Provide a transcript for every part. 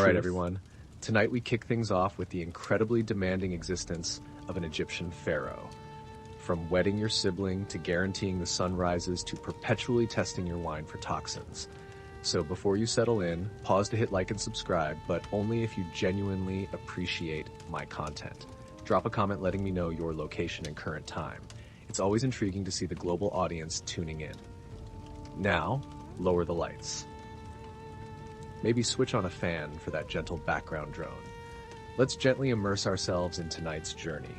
All right, everyone. Tonight we kick things off with the incredibly demanding existence of an Egyptian pharaoh. From wedding your sibling to guaranteeing the sun rises to perpetually testing your wine for toxins. So before you settle in, pause to hit like and subscribe, but only if you genuinely appreciate my content. Drop a comment letting me know your location and current time. It's always intriguing to see the global audience tuning in. Now, lower the lights. Maybe switch on a fan for that gentle background drone. Let's gently immerse ourselves in tonight's journey.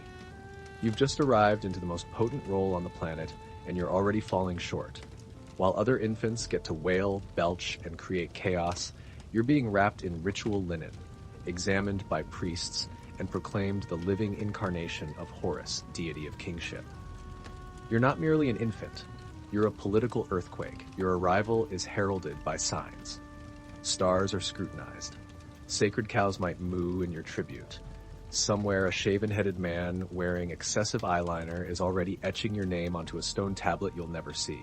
You've just arrived into the most potent role on the planet, and you're already falling short. While other infants get to wail, belch, and create chaos, you're being wrapped in ritual linen, examined by priests, and proclaimed the living incarnation of Horus, deity of kingship. You're not merely an infant. You're a political earthquake. Your arrival is heralded by signs. Stars are scrutinized. Sacred cows might moo in your tribute. Somewhere, a shaven-headed man wearing excessive eyeliner is already etching your name onto a stone tablet you'll never see.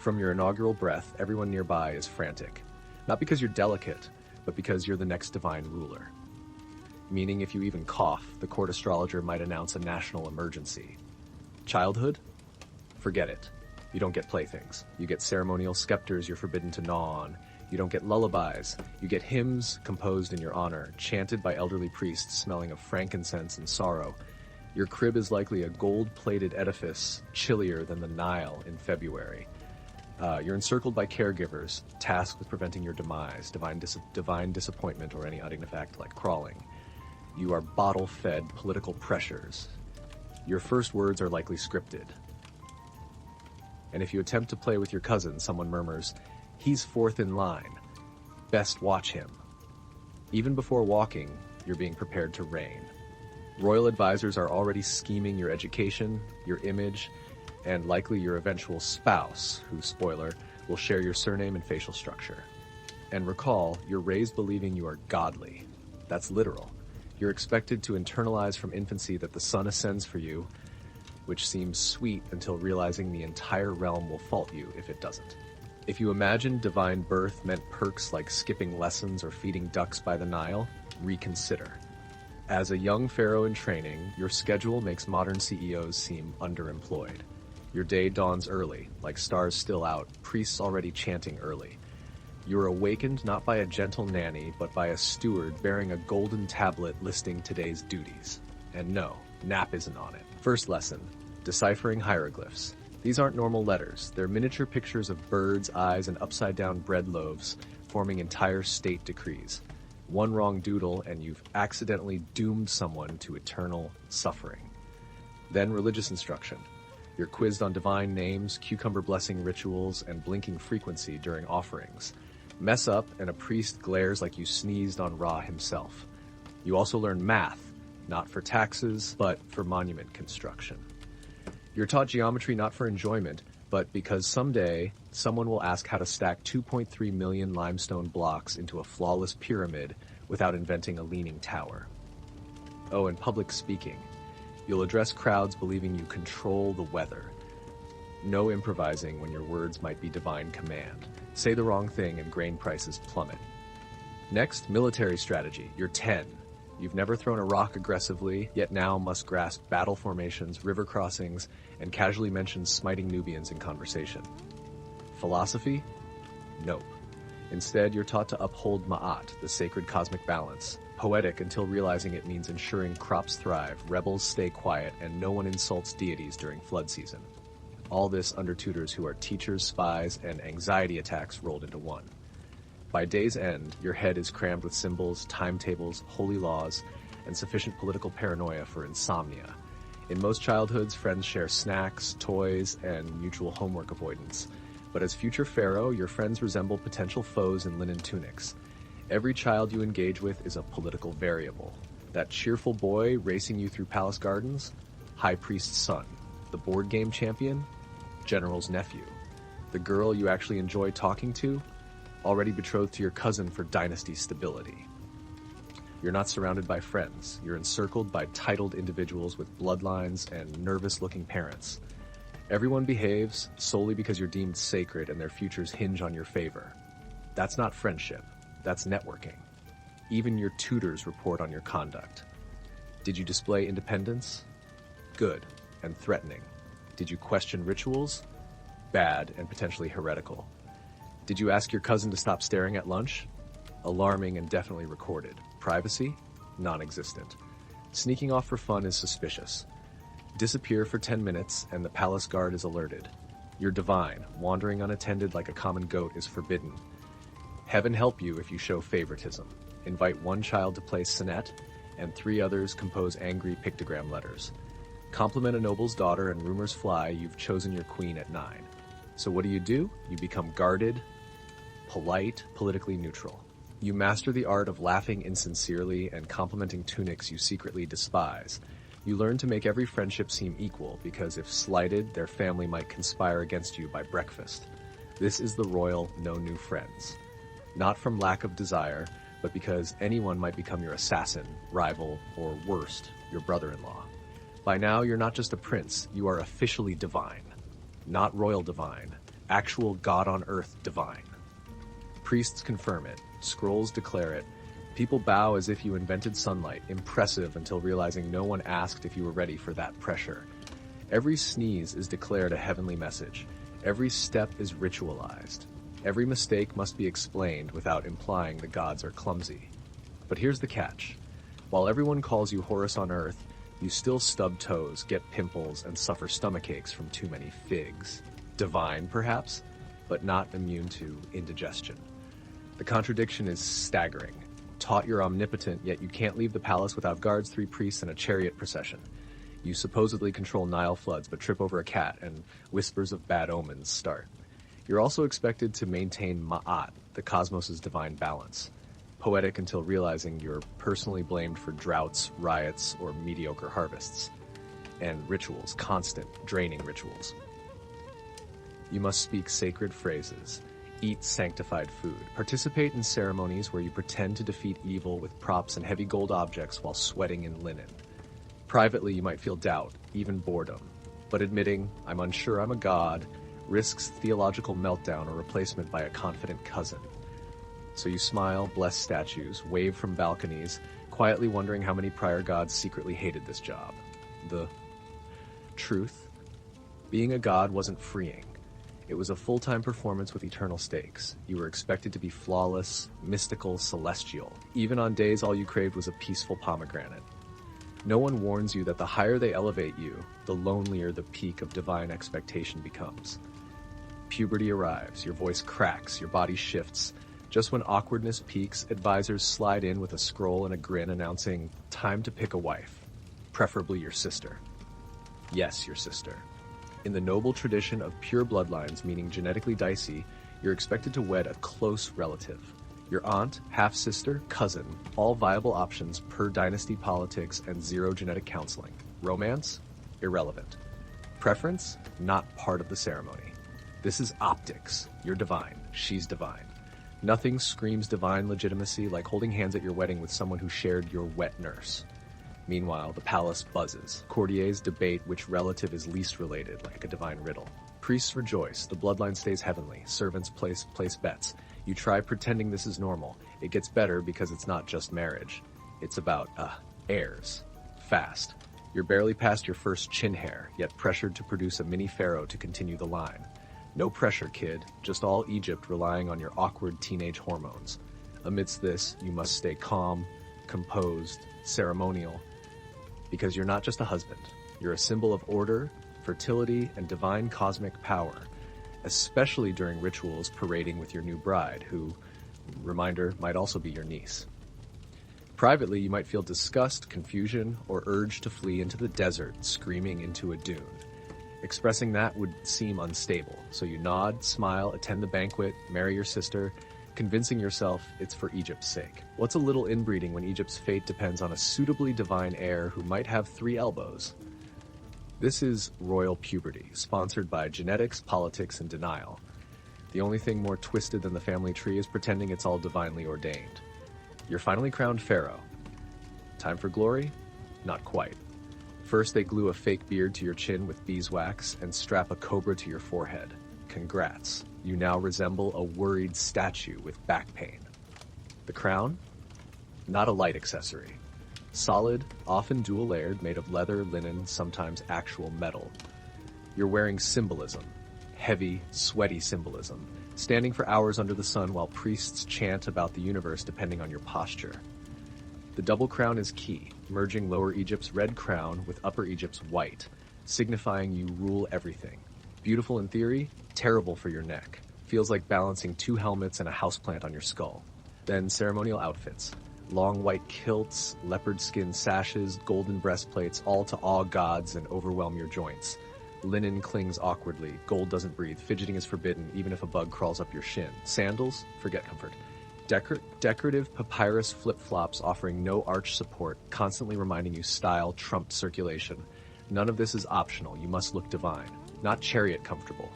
From your inaugural breath, everyone nearby is frantic. Not because you're delicate, but because you're the next divine ruler. Meaning if you even cough, the court astrologer might announce a national emergency. Childhood? Forget it. You don't get playthings. You get ceremonial scepters you're forbidden to gnaw on. You don't get lullabies. You get hymns composed in your honor, chanted by elderly priests smelling of frankincense and sorrow. Your crib is likely a gold-plated edifice, chillier than the Nile in February. You're encircled by caregivers, tasked with preventing your demise, divine disappointment, or any udding effect like crawling. You are bottle-fed political pressures. Your first words are likely scripted. And if you attempt to play with your cousin, someone murmurs, "He's fourth in line. Best watch him." Even before walking, you're being prepared to reign. Royal advisors are already scheming your education, your image, and likely your eventual spouse, who, spoiler, will share your surname and facial structure. And recall, you're raised believing you are godly. That's literal. You're expected to internalize from infancy that the sun ascends for you, which seems sweet until realizing the entire realm will fault you if it doesn't. If you imagine divine birth meant perks like skipping lessons or feeding ducks by the Nile, reconsider. As a young pharaoh in training, your schedule makes modern CEOs seem underemployed. Your day dawns early, like stars still out, priests already chanting early. You are awakened not by a gentle nanny, but by a steward bearing a golden tablet listing today's duties. And no, nap isn't on it. First lesson, deciphering hieroglyphs. These aren't normal letters. They're miniature pictures of birds, eyes, and upside-down bread loaves, forming entire state decrees. One wrong doodle, and you've accidentally doomed someone to eternal suffering. Then religious instruction. You're quizzed on divine names, cucumber blessing rituals, and blinking frequency during offerings. Mess up, and a priest glares like you sneezed on Ra himself. You also learn math, not for taxes, but for monument construction. You're taught geometry not for enjoyment, but because someday, someone will ask how to stack 2.3 million limestone blocks into a flawless pyramid without inventing a leaning tower. Oh, and public speaking. You'll address crowds believing you control the weather. No improvising when your words might be divine command. Say the wrong thing and grain prices plummet. Next, military strategy. You're 10. You've never thrown a rock aggressively, yet now must grasp battle formations, river crossings, and casually mention smiting Nubians in conversation. Philosophy? Nope. Instead, you're taught to uphold Ma'at, the sacred cosmic balance. Poetic until realizing it means ensuring crops thrive, rebels stay quiet, and no one insults deities during flood season. All this under tutors who are teachers, spies, and anxiety attacks rolled into one. By day's end, your head is crammed with symbols, timetables, holy laws, and sufficient political paranoia for insomnia. In most childhoods, friends share snacks, toys, and mutual homework avoidance. But as future pharaoh, your friends resemble potential foes in linen tunics. Every child you engage with is a political variable. That cheerful boy racing you through palace gardens, high priest's son. The board game champion, general's nephew. The girl you actually enjoy talking to, already betrothed to your cousin for dynasty stability. You're not surrounded by friends. You're encircled by titled individuals with bloodlines and nervous-looking parents. Everyone behaves solely because you're deemed sacred and their futures hinge on your favor. That's not friendship. That's networking. Even your tutors report on your conduct. Did you display independence? Good and threatening. Did you question rituals? Bad and potentially heretical. Did you ask your cousin to stop staring at lunch? Alarming and definitely recorded. Privacy? Non-existent. Sneaking off for fun is suspicious. Disappear for 10 minutes and the palace guard is alerted. You're divine. Wandering unattended like a common goat is forbidden. Heaven help you if you show favoritism. Invite one child to play sonnet, and 3 others compose angry pictogram letters. Compliment a noble's daughter and rumors fly you've chosen your queen at 9. So what do? You become guarded, polite, politically neutral. You master the art of laughing insincerely and complimenting tunics you secretly despise. You learn to make every friendship seem equal because if slighted, their family might conspire against you by breakfast. This is the royal no new friends. Not from lack of desire, but because anyone might become your assassin, rival, or worst, your brother-in-law. By now, you're not just a prince, you are officially divine. Not royal divine, actual God-on-earth divine. Priests confirm it, scrolls declare it, people bow as if you invented sunlight, impressive until realizing no one asked if you were ready for that pressure. Every sneeze is declared a heavenly message. Every step is ritualized. Every mistake must be explained without implying the gods are clumsy. But here's the catch. While everyone calls you Horus on earth, you still stub toes, get pimples, and suffer stomachaches from too many figs. Divine, perhaps, but not immune to indigestion. The contradiction is staggering. Taught you're omnipotent, yet you can't leave the palace without guards, 3 priests, and a chariot procession. You supposedly control Nile floods, but trip over a cat, and whispers of bad omens start. You're also expected to maintain Ma'at, the cosmos' divine balance. Poetic until realizing you're personally blamed for droughts, riots, or mediocre harvests. And rituals, constant, draining rituals. You must speak sacred phrases, eat sanctified food, participate in ceremonies where you pretend to defeat evil with props and heavy gold objects while sweating in linen. Privately, you might feel doubt, even boredom. But admitting, I'm unsure I'm a god, risks theological meltdown or replacement by a confident cousin. So you smile, bless statues, wave from balconies, quietly wondering how many prior gods secretly hated this job. The truth? Being a god wasn't freeing. It was a full-time performance with eternal stakes. You were expected to be flawless, mystical, celestial. Even on days all you craved was a peaceful pomegranate. No one warns you that the higher they elevate you, the lonelier the peak of divine expectation becomes. Puberty arrives, your voice cracks, your body shifts. Just when awkwardness peaks, advisors slide in with a scroll and a grin announcing, time to pick a wife. Preferably your sister. Yes, your sister. In the noble tradition of pure bloodlines, meaning genetically dicey, you're expected to wed a close relative. Your aunt, half-sister, cousin, all viable options per dynasty politics and 0 genetic counseling. Romance? Irrelevant. Preference? Not part of the ceremony. This is optics. You're divine. She's divine. Nothing screams divine legitimacy like holding hands at your wedding with someone who shared your wet nurse. Meanwhile, the palace buzzes. Courtiers debate which relative is least related, like a divine riddle. Priests rejoice. The bloodline stays heavenly. Servants place bets. You try pretending this is normal. It gets better because it's not just marriage. It's about, heirs. Fast. You're barely past your first chin hair, yet pressured to produce a mini pharaoh to continue the line. No pressure, kid. Just all Egypt relying on your awkward teenage hormones. Amidst this, you must stay calm, composed, ceremonial, because you're not just a husband. You're a symbol of order, fertility, and divine cosmic power, especially during rituals parading with your new bride, who, reminder, might also be your niece. Privately, you might feel disgust, confusion, or urge to flee into the desert, screaming into a dune. Expressing that would seem unstable, so you nod, smile, attend the banquet, marry your sister, convincing yourself it's for Egypt's sake. What's a little inbreeding when Egypt's fate depends on a suitably divine heir who might have 3 elbows? This is royal puberty, sponsored by genetics, politics, and denial. The only thing more twisted than the family tree is pretending it's all divinely ordained. You're finally crowned pharaoh. Time for glory? Not quite. First, they glue a fake beard to your chin with beeswax and strap a cobra to your forehead. Congrats. You now resemble a worried statue with back pain. The crown? not a light accessory. Solid, often dual-layered, made of leather, linen, sometimes actual metal. You're wearing symbolism, heavy, sweaty symbolism, standing for hours under the sun while priests chant about the universe depending on your posture. The double crown is key, merging Lower Egypt's red crown with Upper Egypt's white, signifying you rule everything. Beautiful in theory, terrible for your neck. Feels like balancing two helmets and a houseplant on your skull. Then ceremonial outfits. Long white kilts, leopard skin sashes, golden breastplates, all to awe gods and overwhelm your joints. Linen clings awkwardly, gold doesn't breathe, fidgeting is forbidden even if a bug crawls up your shin. Sandals? Forget comfort. Decorative papyrus flip-flops offering no arch support, constantly reminding you style trumped circulation. None of this is optional, you must look divine. Not chariot comfortable.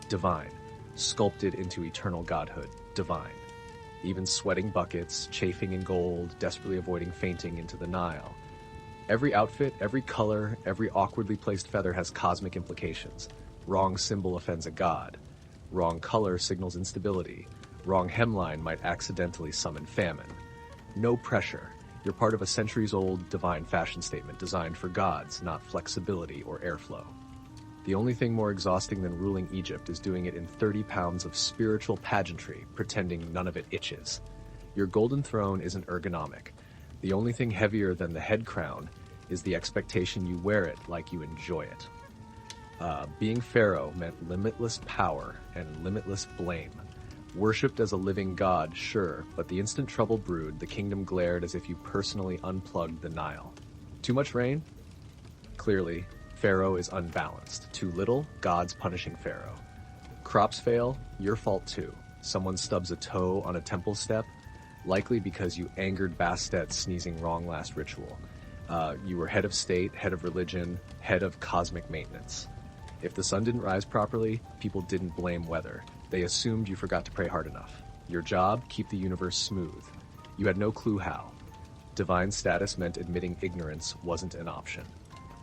Divine. Sculpted into eternal godhood. Divine. Even sweating buckets, chafing in gold, desperately avoiding fainting into the Nile. Every outfit, every color, every awkwardly placed feather has cosmic implications. Wrong symbol offends a god. Wrong color signals instability. Wrong hemline might accidentally summon famine. No pressure. You're part of a centuries-old divine fashion statement designed for gods, not flexibility or airflow. The only thing more exhausting than ruling Egypt is doing it in 30 pounds of spiritual pageantry, pretending none of it itches. Your golden throne isn't ergonomic. The only thing heavier than the head crown is the expectation you wear it like you enjoy it. Being Pharaoh meant limitless power and limitless blame. Worshipped as a living god, sure, but the instant trouble brewed, the kingdom glared as if you personally unplugged the Nile. Too much rain? Clearly, Pharaoh is unbalanced. Too little, God's punishing Pharaoh. Crops fail, your fault too. Someone stubs a toe on a temple step, likely because you angered Bastet sneezing wrong last ritual. You were head of state, head of religion, head of cosmic maintenance. If the sun didn't rise properly, people didn't blame weather. They assumed you forgot to pray hard enough. Your job, keep the universe smooth. You had no clue how. Divine status meant admitting ignorance wasn't an option.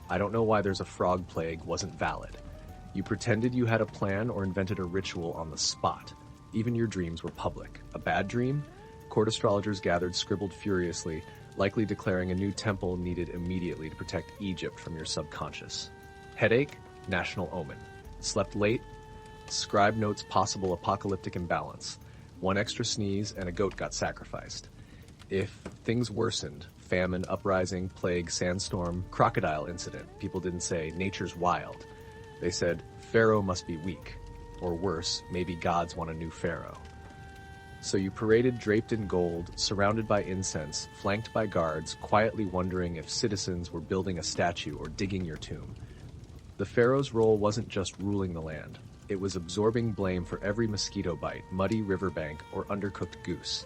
I don't know why there's a frog plague wasn't valid. You pretended you had a plan or invented a ritual on the spot. Even your dreams were public. A bad dream? Court astrologers gathered, scribbled furiously, likely declaring a new temple needed immediately to protect Egypt from your subconscious. Headache? National omen. Slept late? Scribe notes possible apocalyptic imbalance. One extra sneeze and a goat got sacrificed. If things worsened, famine, uprising, plague, sandstorm, crocodile incident, people didn't say, nature's wild. They said, Pharaoh must be weak. Or worse, maybe gods want a new Pharaoh. So you paraded draped in gold, surrounded by incense, flanked by guards, quietly wondering if citizens were building a statue or digging your tomb. The Pharaoh's role wasn't just ruling the land. It was absorbing blame for every mosquito bite, muddy riverbank, or undercooked goose.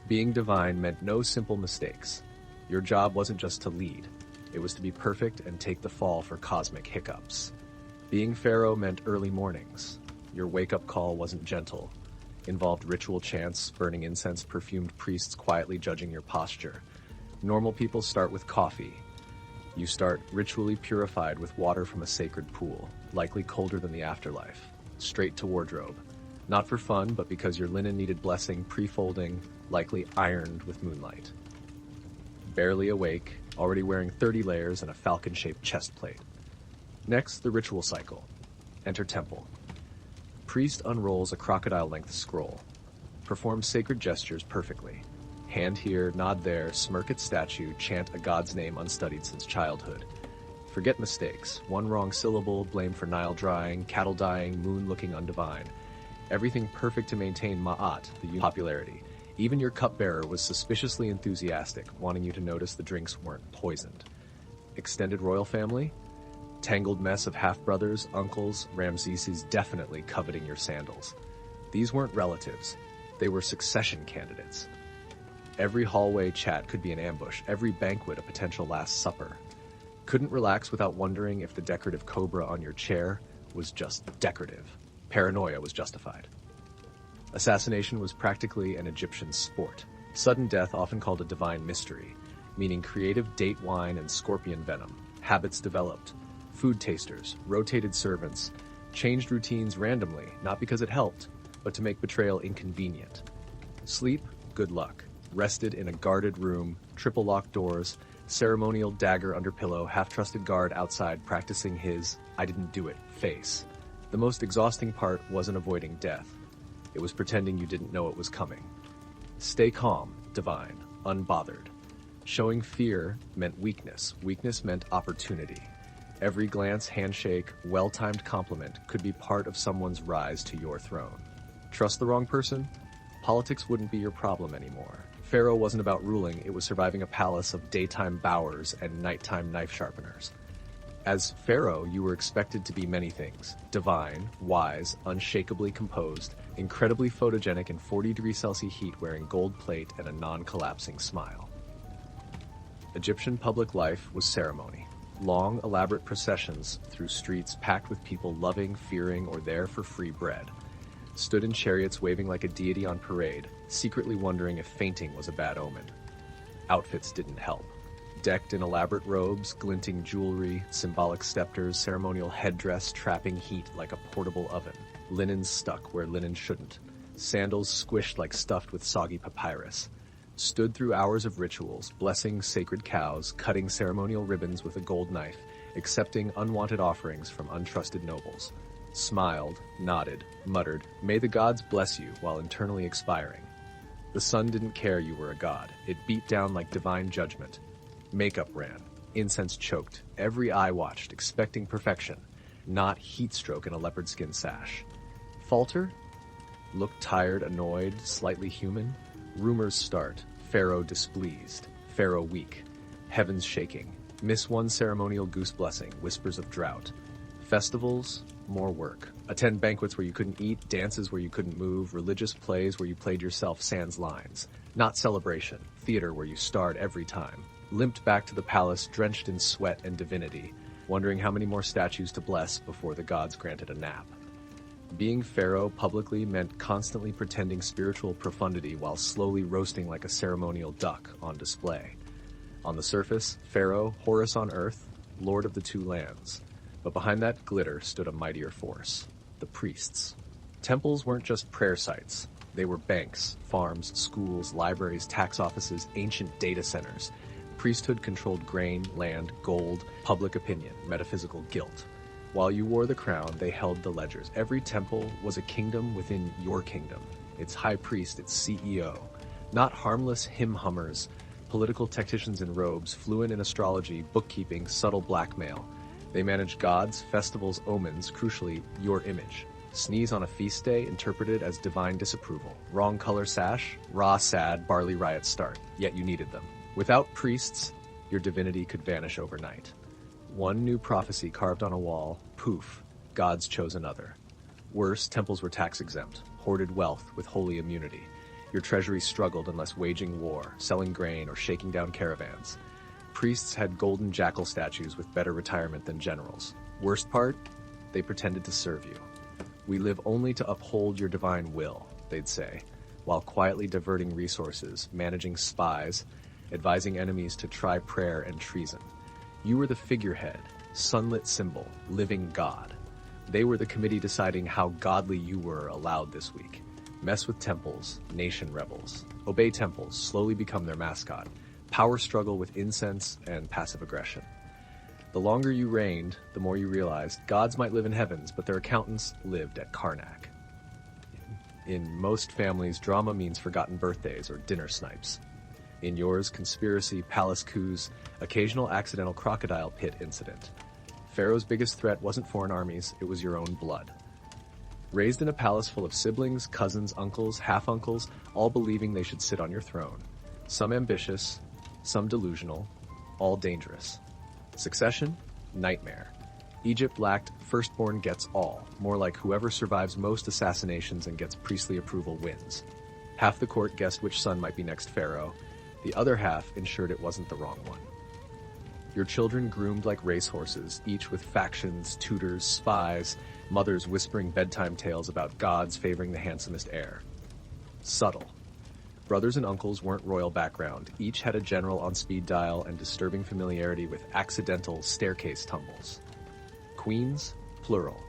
Being divine meant no simple mistakes. Your job wasn't just to lead. It was to be perfect and take the fall for cosmic hiccups. Being Pharaoh meant early mornings. Your wake-up call wasn't gentle. Involved ritual chants, burning incense, perfumed priests quietly judging your posture. Normal people start with coffee. You start ritually purified with water from a sacred pool, likely colder than the afterlife. Straight to wardrobe. Not for fun, but because your linen needed blessing, pre-folding, likely ironed with moonlight. Barely awake, already wearing 30 layers and a falcon-shaped chest plate. Next, the ritual cycle. Enter temple. Priest unrolls a crocodile-length scroll. Perform sacred gestures perfectly. Hand here, nod there, smirk at statue, chant a god's name unstudied since childhood. Forget mistakes. One wrong syllable, blame for Nile drying, cattle dying, moon looking undivine. Everything perfect to maintain ma'at, the popularity. Even your cupbearer was suspiciously enthusiastic, wanting you to notice the drinks weren't poisoned. Extended royal family? Tangled mess of half-brothers, uncles, Ramesses definitely coveting your sandals. These weren't relatives. They were succession candidates. Every hallway chat could be an ambush, every banquet a potential last supper. Couldn't relax without wondering if the decorative cobra on your chair was just decorative. Paranoia was justified. Assassination was practically an Egyptian sport. Sudden death often called a divine mystery, meaning creative date wine and scorpion venom. Habits developed. Food tasters, rotated servants, changed routines randomly, not because it helped, but to make betrayal inconvenient. Sleep, good luck. rested in a guarded room, triple locked doors, ceremonial dagger under pillow, half-trusted guard outside practicing his "I didn't do it" face. The most exhausting part wasn't avoiding death. It was pretending you didn't know it was coming. Stay calm, divine, unbothered. Showing fear meant weakness. Weakness meant opportunity. Every glance, handshake, well-timed compliment could be part of someone's rise to your throne. Trust the wrong person? Politics wouldn't be your problem anymore. Pharaoh wasn't about ruling, it was surviving a palace of daytime bowers and nighttime knife sharpeners. As Pharaoh, you were expected to be many things: divine, wise, unshakably composed, incredibly photogenic in 40-degree Celsius heat wearing gold plate and a non-collapsing smile. Egyptian public life was ceremony. Long, elaborate processions through streets packed with people loving, fearing, or there for free bread. Stood in chariots waving like a deity on parade, secretly wondering if fainting was a bad omen. Outfits didn't help. Decked in elaborate robes, glinting jewelry, symbolic scepters, ceremonial headdress trapping heat like a portable oven. Linens stuck where linen shouldn't. Sandals squished like stuffed with soggy papyrus. Stood through hours of rituals, blessing sacred cows, cutting ceremonial ribbons with a gold knife, accepting unwanted offerings from untrusted nobles. Smiled, nodded, muttered, "May the gods bless you," while internally expiring. The sun didn't care you were a god. It beat down like divine judgment. Makeup ran. Incense choked. Every eye watched, expecting perfection, not heat stroke in a leopard skin sash. Falter? Look tired, annoyed, slightly human? Rumors start. Pharaoh displeased. Pharaoh weak. Heavens shaking. Miss one ceremonial goose blessing. Whispers of drought. Festivals? More work. Attend banquets where you couldn't eat, dances where you couldn't move, religious plays where you played yourself sans lines. Not celebration. Theater where you starred every time. Limped back to the palace drenched in sweat and divinity, wondering how many more statues to bless before the gods granted a nap. Being Pharaoh publicly meant constantly pretending spiritual profundity while slowly roasting like a ceremonial duck on display. On the surface, Pharaoh, Horus on earth, lord of the two lands. But behind that glitter stood a mightier force: the priests. Temples weren't just prayer sites. They were banks, farms, schools, libraries, tax offices, ancient data centers. Priesthood controlled grain, land, gold, public opinion, metaphysical guilt. While you wore the crown, they held the ledgers. Every temple was a kingdom within your kingdom. Its high priest, its CEO. Not harmless hymn-hummers, political tacticians in robes, fluent in astrology, bookkeeping, subtle blackmail. They managed gods, festivals, omens, crucially, your image. Sneeze on a feast day interpreted as divine disapproval. Wrong color sash, raw sad, barley riot start. Yet you needed them. Without priests, your divinity could vanish overnight. One new prophecy carved on a wall, poof, gods chose another. Worse, temples were tax-exempt, hoarded wealth with holy immunity. Your treasury struggled unless waging war, selling grain, or shaking down caravans. Priests had golden jackal statues with better retirement than generals. Worst part? They pretended to serve you. "We live only to uphold your divine will," they'd say, while quietly diverting resources, managing spies, advising enemies to try prayer and treason. You were the figurehead, sunlit symbol, living God. They were the committee deciding how godly you were allowed this week. Mess with temples, nation rebels. Obey temples, slowly become their mascot. Power struggle with incense and passive aggression. The longer you reigned, the more you realized gods might live in heavens, but their accountants lived at Karnak. In most families, drama means forgotten birthdays or dinner snipes. In yours, conspiracy, palace coups, occasional accidental crocodile pit incident. Pharaoh's biggest threat wasn't foreign armies, it was your own blood. Raised in a palace full of siblings, cousins, uncles, half-uncles, all believing they should sit on your throne. Some ambitious, some delusional, all dangerous. Succession? Nightmare. Egypt lacked firstborn gets all, more like whoever survives most assassinations and gets priestly approval wins. Half the court guessed which son might be next pharaoh. The other half ensured it wasn't the wrong one. Your children groomed like racehorses, each with factions, tutors, spies, mothers whispering bedtime tales about gods favoring the handsomest heir. Subtle. Brothers and uncles weren't royal background. Each had a general on speed dial and disturbing familiarity with accidental staircase tumbles. Queens? Plural.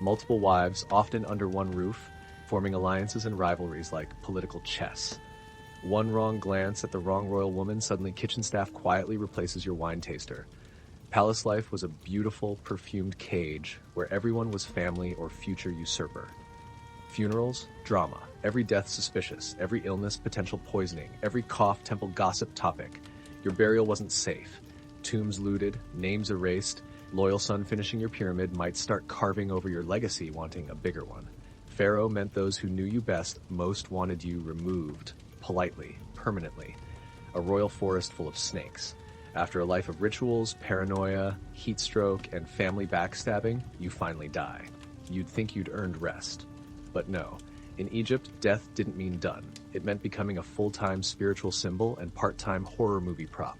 Multiple wives, often under one roof, forming alliances and rivalries like political chess. One wrong glance at the wrong royal woman, suddenly kitchen staff quietly replaces your wine taster. Palace life was a beautiful, perfumed cage where everyone was family or future usurper. Funerals, drama. Every death suspicious, every illness potential poisoning, every cough temple gossip topic. Your burial wasn't safe. Tombs looted, names erased. Loyal son finishing your pyramid might start carving over your legacy, wanting a bigger one. Pharaoh meant those who knew you best most wanted you removed, politely, permanently. A royal forest full of snakes. After a life of rituals, paranoia, heat stroke, and family backstabbing, you finally die. You'd think you'd earned rest. But no. In Egypt, death didn't mean done. It meant becoming a full-time spiritual symbol and part-time horror movie prop.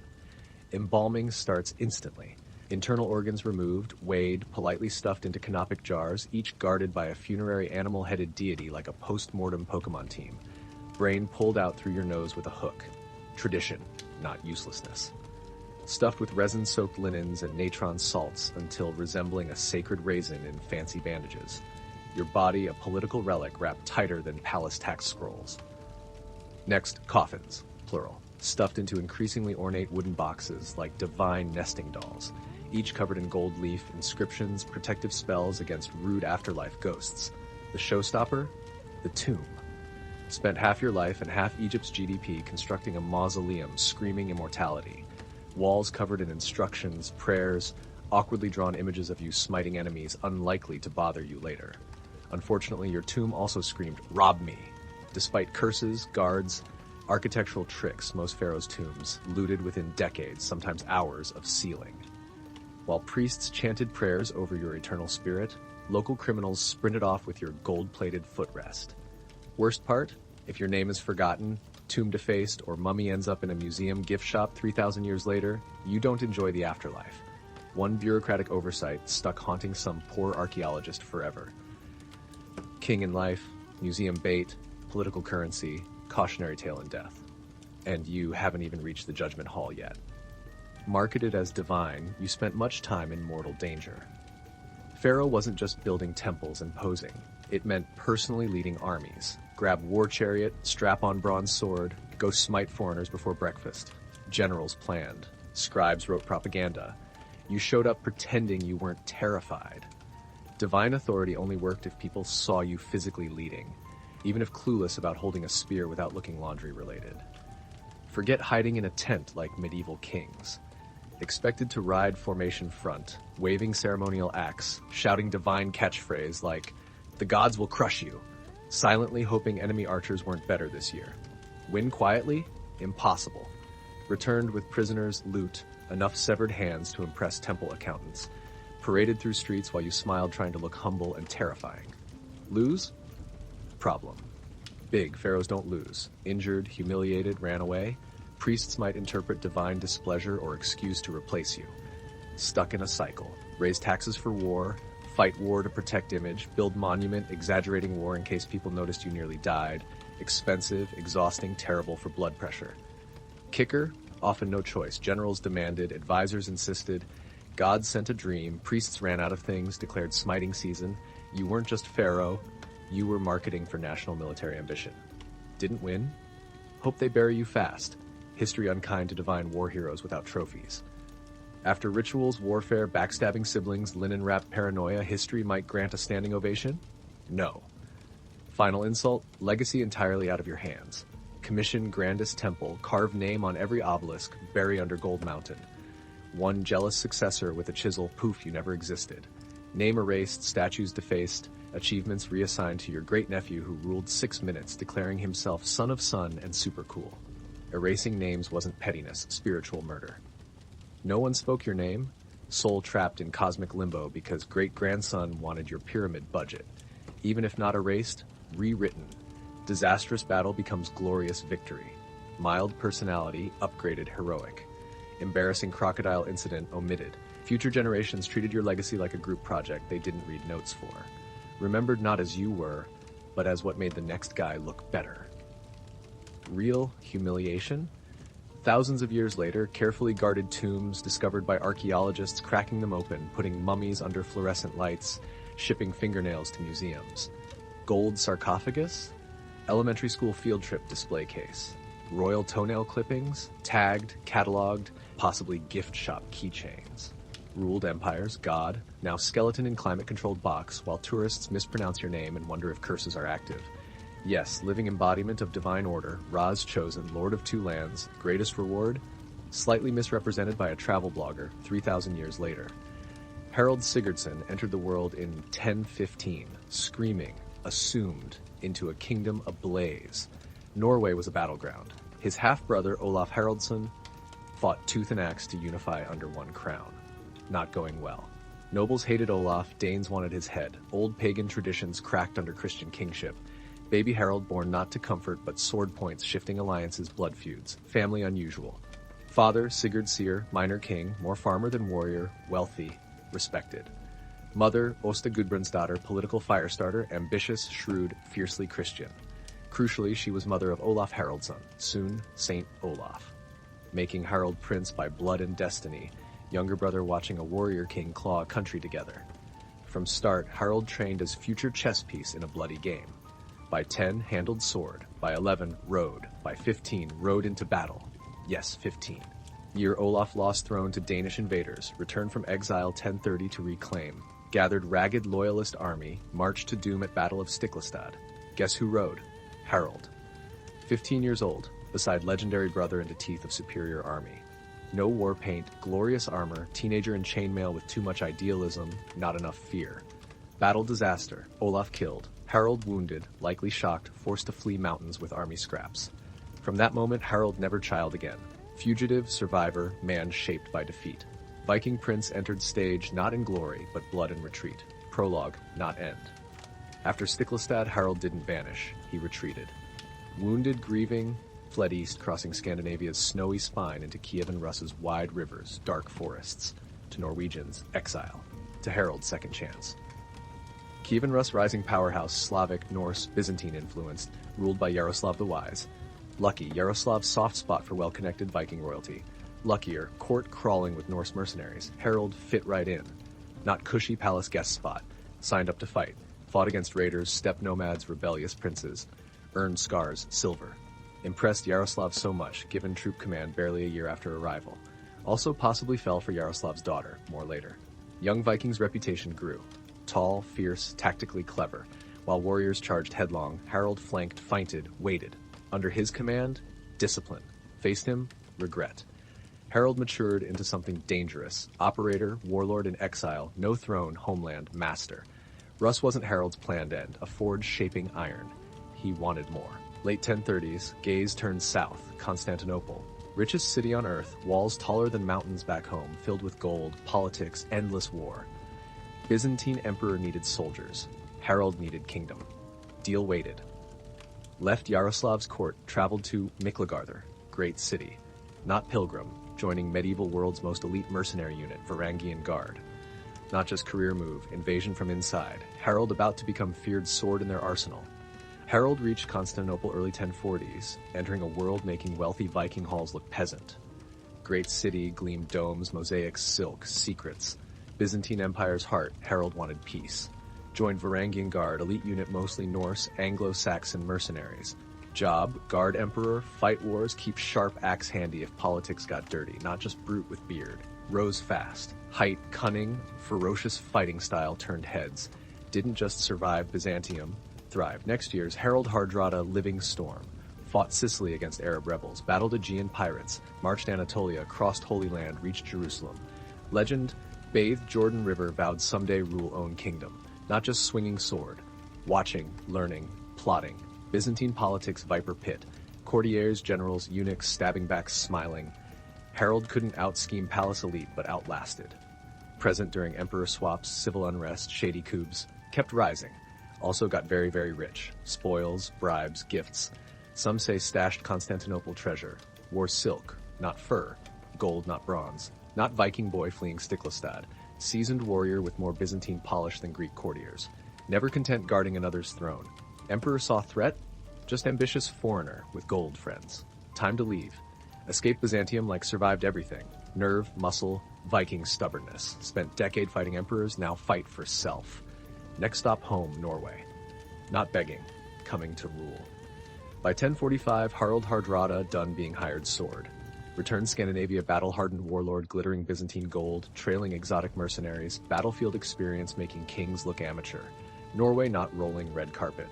Embalming starts instantly. Internal organs removed, weighed, politely stuffed into canopic jars, each guarded by a funerary animal-headed deity like a post-mortem Pokemon team. Brain pulled out through your nose with a hook. Tradition, not uselessness. Stuffed with resin-soaked linens and natron salts until resembling a sacred raisin in fancy bandages. Your body a political relic wrapped tighter than palace tax scrolls. Next, coffins, plural, stuffed into increasingly ornate wooden boxes like divine nesting dolls, each covered in gold leaf, inscriptions, protective spells against rude afterlife ghosts. The showstopper? The tomb. Spent half your life and half Egypt's GDP constructing a mausoleum screaming immortality. Walls covered in instructions, prayers, awkwardly drawn images of you smiting enemies unlikely to bother you later. Unfortunately, your tomb also screamed, "Rob me!" Despite curses, guards, architectural tricks, most pharaohs' tombs looted within decades, sometimes hours, of sealing. While priests chanted prayers over your eternal spirit, local criminals sprinted off with your gold-plated footrest. Worst part? If your name is forgotten, tomb defaced, or mummy ends up in a museum gift shop 3,000 years later, you don't enjoy the afterlife. One bureaucratic oversight stuck haunting some poor archaeologist forever. King in life, museum bait, political currency, cautionary tale in death. And you haven't even reached the judgment hall yet. Marketed as divine, you spent much time in mortal danger. Pharaoh wasn't just building temples and posing. It meant personally leading armies. Grab war chariot, strap on bronze sword, go smite foreigners before breakfast. Generals planned. Scribes wrote propaganda. You showed up pretending you weren't terrified. Divine authority only worked if people saw you physically leading, even if clueless about holding a spear without looking laundry-related. Forget hiding in a tent like medieval kings. Expected to ride formation front, waving ceremonial axe, shouting divine catchphrase like, "The gods will crush you," silently hoping enemy archers weren't better this year. Win quietly? Impossible. Returned with prisoners, loot, enough severed hands to impress temple accountants. Paraded through streets while you smiled trying to look humble and terrifying. Lose? Problem. Big, pharaohs don't lose. Injured, humiliated, ran away. Priests might interpret divine displeasure or excuse to replace you. Stuck in a cycle. Raise taxes for war, fight war to protect image, build monument, exaggerating war in case people noticed you nearly died. Expensive, exhausting, terrible for blood pressure. Kicker? Often no choice. Generals demanded, advisors insisted. Gods sent a dream, priests ran out of things, declared smiting season. You weren't just pharaoh, you were marketing for national military ambition. Didn't win? Hope they bury you fast. History unkind to divine war heroes without trophies. After rituals, warfare, backstabbing siblings, linen-wrapped paranoia, history might grant a standing ovation? No. Final insult, legacy entirely out of your hands. Commission grandest temple, carve name on every obelisk, bury under gold mountain. One jealous successor with a chisel, poof, you never existed. Name erased, statues defaced, achievements reassigned to your great-nephew who ruled 6 minutes, declaring himself son of sun and super cool. Erasing names wasn't pettiness, spiritual murder. No one spoke your name, soul trapped in cosmic limbo because great-grandson wanted your pyramid budget. Even if not erased, rewritten. Disastrous battle becomes glorious victory. Mild personality, upgraded heroic. Embarrassing crocodile incident omitted. Future generations treated your legacy like a group project they didn't read notes for. Remembered not as you were, but as what made the next guy look better. Real humiliation? Thousands of years later, carefully guarded tombs discovered by archaeologists cracking them open, putting mummies under fluorescent lights, shipping fingernails to museums. Gold sarcophagus? Elementary school field trip display case. royal toenail clippings, tagged, catalogued, possibly gift shop keychains. Ruled empires, God, now skeleton in climate-controlled box, while tourists mispronounce your name and wonder if curses are active. Yes, living embodiment of divine order, Ra's chosen, Lord of Two Lands, greatest reward, slightly misrepresented by a travel blogger 3,000 years later. Harold Sigurdsson entered the world in 1015, screaming, assumed, into a kingdom ablaze. Norway was a battleground. His half-brother Olaf Haraldsson fought tooth and axe to unify under one crown. Not going well. Nobles hated Olaf, Danes wanted his head. Old pagan traditions cracked under Christian kingship. Baby Harold born not to comfort but sword points, shifting alliances, blood feuds. Family unusual. Father, Sigurd Seer, minor king, more farmer than warrior, wealthy, respected. Mother, Åsta Gudbrandsdottir, political firestarter, ambitious, shrewd, fiercely Christian. Crucially, she was mother of Olaf Haraldsson, soon Saint Olaf. Making Harold prince by blood and destiny, younger brother watching a warrior king claw a country together. From start, Harold trained as future chess piece in a bloody game. By 10, handled sword. By 11, rode. By 15, rode into battle. Yes, 15. Year Olaf lost throne to Danish invaders, returned from exile 1030 to reclaim, gathered ragged loyalist army, marched to doom at Battle of Stiklestad. Guess who rode? Harold. 15 years old, beside legendary brother into teeth of superior army. No war paint, glorious armor, teenager in chainmail with too much idealism, not enough fear. Battle disaster, Olaf killed, Harold wounded, likely shocked, forced to flee mountains with army scraps. From that moment, Harold never child again. Fugitive, survivor, man shaped by defeat. Viking prince entered stage not in glory, but blood and retreat. Prologue, not end. After Stiklestad, Harold didn't vanish. He retreated. Wounded, grieving, fled east, crossing Scandinavia's snowy spine into Kiev and Russ's wide rivers, dark forests. To Norwegians, exile. To Harold, second chance. Kievan Rus' rising powerhouse, Slavic, Norse, Byzantine influenced, ruled by Yaroslav the Wise. Lucky, Yaroslav's soft spot for well-connected Viking royalty. Luckier, court crawling with Norse mercenaries. Harold fit right in. Not cushy palace guest spot. Signed up to fight. Fought against raiders, steppe nomads, rebellious princes. Earned scars, silver. Impressed Yaroslav so much, given troop command barely a year after arrival. Also possibly fell for Yaroslav's daughter, more later. Young Viking's reputation grew. Tall, fierce, tactically clever. While warriors charged headlong, Harold flanked, feinted, waited. Under his command, discipline. Faced him, regret. Harold matured into something dangerous. Operator, warlord in exile, no throne, homeland, master. Rus wasn't Harold's planned end, a forge shaping iron. He wanted more. Late 1030s, gaze turned south, Constantinople. Richest city on earth, walls taller than mountains back home, filled with gold, politics, endless war. Byzantine emperor needed soldiers. Harold needed kingdom. Deal waited. Left Yaroslav's court, traveled to Miklagarthar, great city. Not pilgrim, joining medieval world's most elite mercenary unit, Varangian Guard. Not just career move, invasion from inside. Harold about to become feared sword in their arsenal. Harold reached Constantinople early 1040s, entering a world making wealthy Viking halls look peasant. Great city gleamed domes, mosaics, silk, secrets. Byzantine Empire's heart, Harold wanted peace. Joined Varangian Guard, elite unit mostly Norse, Anglo-Saxon mercenaries. Job, guard emperor, fight wars, keep sharp axe handy if politics got dirty, not just brute with beard. Rose fast. Height, cunning, ferocious fighting style turned heads. Didn't just survive Byzantium, thrived. Next year's Harold Hardrada living storm. Fought Sicily against Arab rebels, battled Aegean pirates, marched Anatolia, crossed Holy Land, reached Jerusalem. Legend, bathed Jordan River, vowed someday rule own kingdom. Not just swinging sword. Watching, learning, plotting. Byzantine politics, viper pit. Courtiers, generals, eunuchs, stabbing backs, smiling. Harold couldn't out-scheme palace elite, but outlasted. Present during emperor swaps, civil unrest, shady coups. Kept rising. Also got very, very rich. Spoils, bribes, gifts. Some say stashed Constantinople treasure. Wore silk, not fur. Gold, not bronze. Not Viking boy fleeing Stiklestad. Seasoned warrior with more Byzantine polish than Greek courtiers. Never content guarding another's throne. Emperor saw threat? Just ambitious foreigner with gold friends. Time to leave. Escaped Byzantium like survived everything. Nerve, muscle, Viking stubbornness. Spent decade fighting emperors, now fight for self. Next stop home, Norway. Not begging, coming to rule. By 1045, Harald Hardrada done being hired sword. Returned Scandinavia battle-hardened warlord glittering Byzantine gold, trailing exotic mercenaries, battlefield experience making kings look amateur. Norway not rolling red carpet.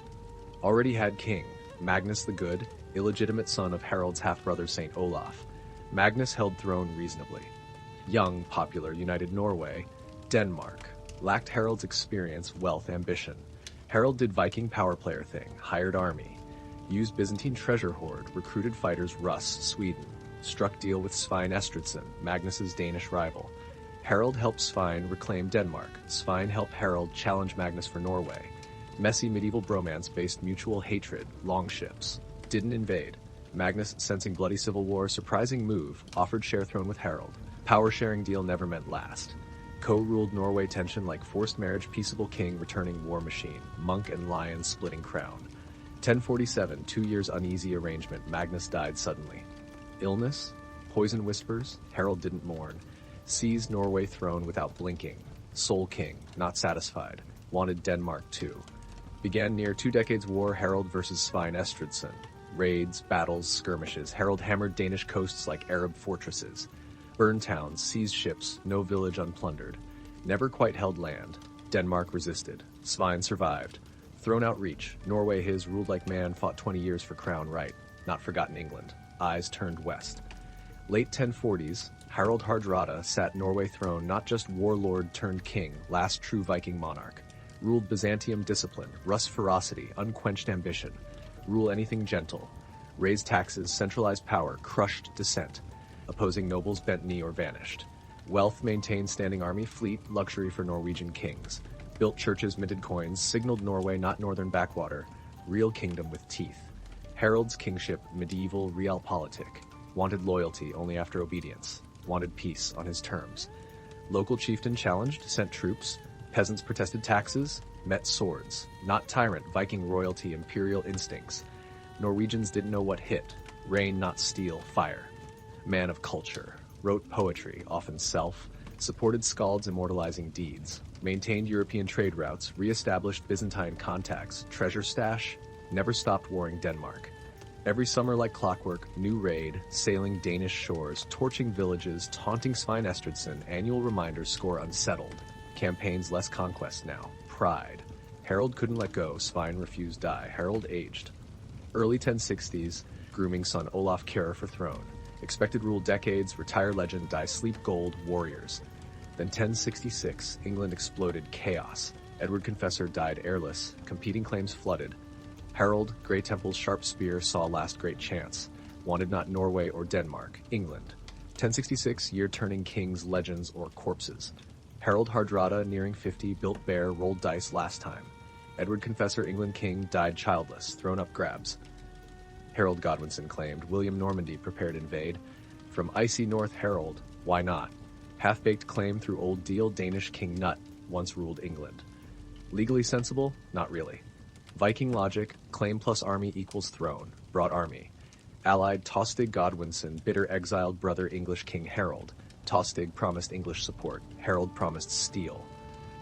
Already had king, Magnus the Good, illegitimate son of Harald's half-brother Saint Olaf. Magnus held throne reasonably. Young, popular, united Norway. Denmark. Lacked Harald's experience, wealth, ambition. Harald did Viking power player thing, hired army. Used Byzantine treasure hoard, recruited fighters Russ, Sweden. Struck deal with Svein Estridsson, Magnus's Danish rival. Harald helped Svein reclaim Denmark. Svein helped Harald challenge Magnus for Norway. Messy medieval bromance based mutual hatred, longships. Didn't invade. Magnus, sensing bloody civil war, surprising move, offered share throne with Harald. Power sharing deal never meant last. Co-ruled Norway tension like forced marriage, peaceable king returning war machine, monk and lion splitting crown. 1047, 2 years uneasy arrangement, Magnus died suddenly. Illness? Poison whispers? Harald didn't mourn. Seized Norway throne without blinking. Sole king, not satisfied. Wanted Denmark too. Began near 2 decades war, Harald versus Svein Estridsson. Raids, battles, skirmishes. Harald hammered Danish coasts like Arab fortresses. Burned towns, seized ships, no village unplundered. Never quite held land. Denmark resisted. Svein survived. Thrown out reach. Norway his, ruled like man, fought 20 years for crown right. Not forgotten England. Eyes turned west. Late 1040s, Harald Hardrada sat Norway throne, not just warlord turned king, last true Viking monarch. Ruled Byzantium discipline, Rus ferocity, unquenched ambition. Rule anything gentle. Raised taxes, centralized power, crushed dissent. Opposing nobles bent knee or vanished. Wealth maintained standing army, fleet, luxury for Norwegian kings. Built churches, minted coins, signaled Norway not northern backwater. Real kingdom with teeth. Harald's kingship, medieval realpolitik. Wanted loyalty only after obedience. Wanted peace on his terms. Local chieftain challenged, sent troops. Peasants protested taxes, met swords. Not tyrant, Viking royalty, imperial instincts. Norwegians didn't know what hit. Rain, not steel, fire. Man of culture. Wrote poetry, often self. Supported skalds immortalizing deeds. Maintained European trade routes. Re-established Byzantine contacts. Treasure stash. Never stopped warring Denmark. Every summer like clockwork, new raid, sailing Danish shores, torching villages, taunting Svein Estridsson, annual reminders score unsettled. Campaigns less conquest now. Pride. Harald couldn't let go, Svein refused die. Harald aged. Early 1060s, grooming son Olaf Kjær for throne. Expected rule decades, retire legend, die sleep gold, warriors. Then 1066, England exploded chaos. Edward Confessor died heirless, competing claims flooded. Harold, Grey Temple's sharp spear, saw last great chance. Wanted not Norway or Denmark, England. 1066, year turning kings, legends, or corpses. Harald Hardrada, nearing 50, built bear, rolled dice last time. Edward Confessor, England king, died childless, thrown up grabs. Harold Godwinson claimed, William Normandy prepared invade. From icy north Harold, why not? Half-baked claim through old deal, Danish king Nut once ruled England. Legally sensible? Not really. Viking logic, claim plus army equals throne, brought army. Allied Tostig Godwinson, bitter exiled brother English King Harold. Tostig promised English support, Harold promised steel.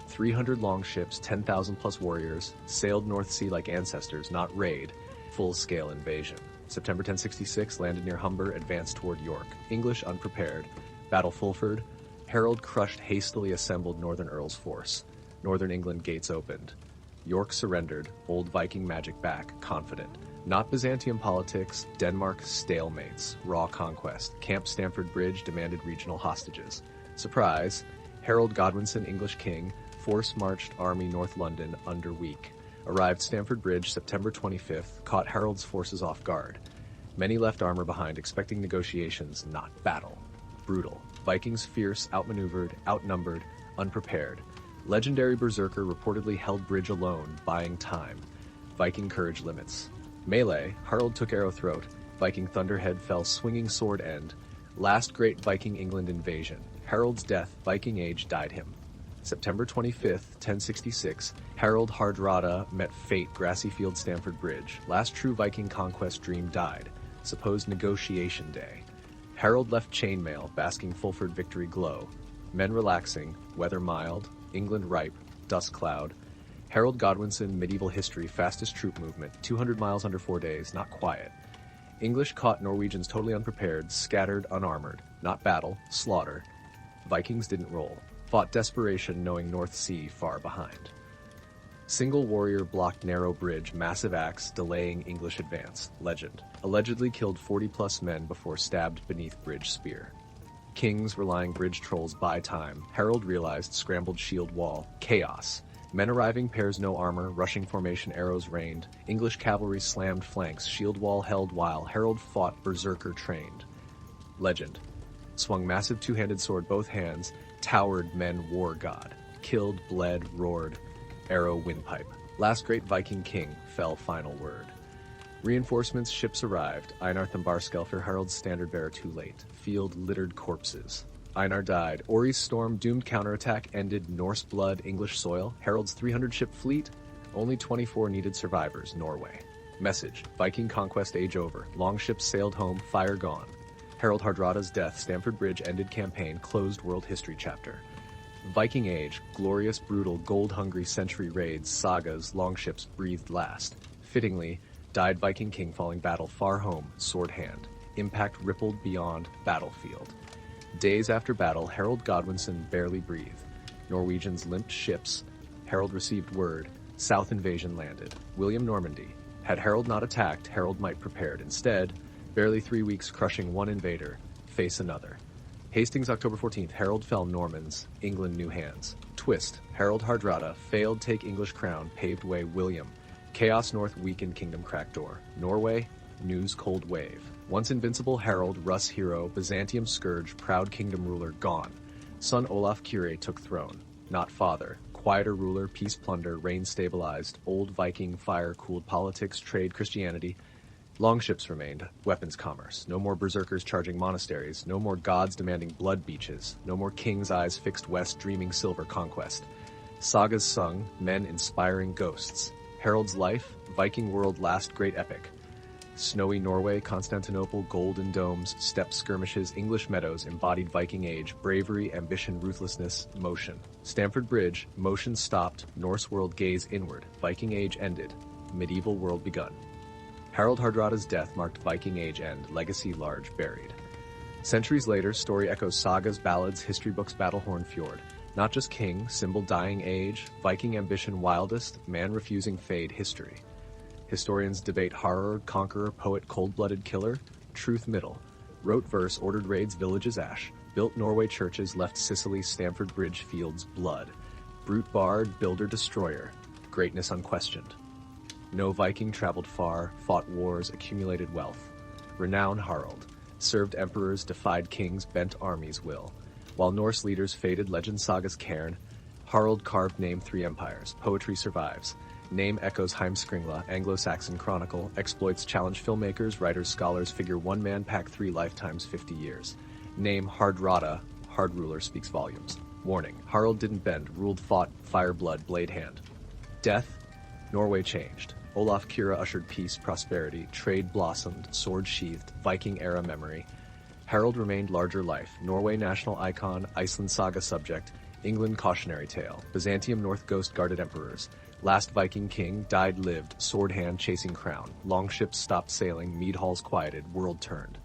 300 longships, 10,000 plus warriors, sailed North Sea like ancestors, not raid, full-scale invasion. September 1066, landed near Humber, advanced toward York. English unprepared. Battle Fulford. Harold crushed hastily assembled Northern Earl's force. Northern England gates opened. York surrendered, old Viking magic back, confident. Not Byzantium politics, Denmark stalemates, raw conquest. Camp Stamford Bridge demanded regional hostages. Surprise, Harold Godwinson, English king, force marched army North London under week. Arrived Stamford Bridge September 25th, caught Harold's forces off guard. Many left armor behind, expecting negotiations, not battle. Brutal. Vikings fierce, outmaneuvered, outnumbered, unprepared. Legendary berserker reportedly held bridge alone, buying time. Viking courage limits. Melee, Harold took arrow throat. Viking thunderhead fell swinging sword end. Last great Viking England invasion. Harold's death, Viking age died him. September 25th, 1066, Harald Hardrada met fate, grassy field, Stamford Bridge. Last true Viking conquest dream died. Supposed negotiation day. Harold left chainmail, basking Fulford victory glow. Men relaxing, weather mild, England ripe, dust cloud. Harold Godwinson, Medieval History, fastest troop movement, 200 miles under 4 days, not quiet. English caught Norwegians totally unprepared, scattered, unarmored, not battle, slaughter. Vikings didn't roll, fought desperation knowing North Sea far behind. Single warrior blocked narrow bridge, massive axe, delaying English advance, legend. Allegedly killed 40-plus men before stabbed beneath bridge spear. Kings relying bridge trolls buy time, Harold realized scrambled shield wall, chaos. Men arriving, pairs no armor, rushing formation, arrows rained. English cavalry slammed flanks, shield wall held while Harold fought berserker trained. Legend. Swung massive two-handed sword both hands, towered men war god. Killed, bled, roared, arrow windpipe. Last great Viking king, fell final word. Reinforcements, ships arrived. Einar Thumbarskelfur, Harold's standard bearer too late. Field littered corpses. Einar died. Ori's storm doomed counterattack ended. Norse blood, English soil. Harold's 300-ship fleet. Only 24 needed survivors. Norway. Message. Viking conquest age over. Long ships sailed home. Fire gone. Harold Hardrada's death. Stamford Bridge ended campaign. Closed world history chapter. Viking age. Glorious, brutal, gold-hungry century raids. Sagas. Longships breathed last. Fittingly, died Viking king falling battle far home. Sword hand. Impact rippled beyond battlefield. Days after battle, Harold Godwinson barely breathed. Norwegians limped ships. Harold received word. South invasion landed. William Normandy. Had Harold not attacked, Harold might prepared. Instead, barely 3 weeks crushing one invader, face another. Hastings, October 14th. Harold fell Normans. England new hands. Twist. Harold Hardrada failed take English crown, paved way William. Chaos north weakened kingdom cracked door. Norway, news cold wave. Once invincible Harold, Russ hero, Byzantium scourge, proud kingdom ruler, gone. Son Olaf Kyrre took throne. Not father. Quieter ruler, peace plunder, reign stabilized. Old Viking fire cooled politics, trade, Christianity. Longships remained, weapons commerce. No more berserkers charging monasteries. No more gods demanding blood beaches. No more kings' eyes fixed west, dreaming silver conquest. Sagas sung, men inspiring ghosts. Harold's life, Viking world last great epic. Snowy Norway, Constantinople, golden domes, steppe skirmishes, English meadows, embodied Viking age, bravery, ambition, ruthlessness, motion. Stamford Bridge, motion stopped, Norse world gaze inward, Viking age ended, medieval world begun. Harold Hardrada's death marked Viking age end, legacy large buried. Centuries later, story echoes sagas, ballads, history books, Battlehorn Fjord. Not just king, symbol dying age, Viking ambition wildest, man refusing fade history. Historians debate horror, conqueror, poet, cold-blooded killer, truth middle. Wrote verse, ordered raids, villages ash. Built Norway churches, left Sicily, Stamford Bridge fields blood. Brute bard, builder, destroyer. Greatness unquestioned. No Viking traveled far, fought wars, accumulated wealth. Renown Harald. Served emperors, defied kings, bent armies will. While Norse leaders faded, legend sagas cairn. Harald carved name 3 empires. Poetry survives. Name echoes Heimskringla, Anglo-Saxon chronicle, exploits challenge filmmakers, writers, scholars, figure one man pack 3 lifetimes 50 years. Name Hardrada, hard ruler speaks volumes. Warning, Harald didn't bend, ruled fought, fire blood, blade hand. Death, Norway changed. Olaf Kyrre ushered peace, prosperity, trade blossomed, sword sheathed, Viking era memory. Harold remained larger life, Norway national icon, Iceland saga subject, England cautionary tale, Byzantium North ghost guarded emperors. Last Viking king, died lived, sword hand chasing crown. Long ships stopped sailing, mead halls quieted, world turned.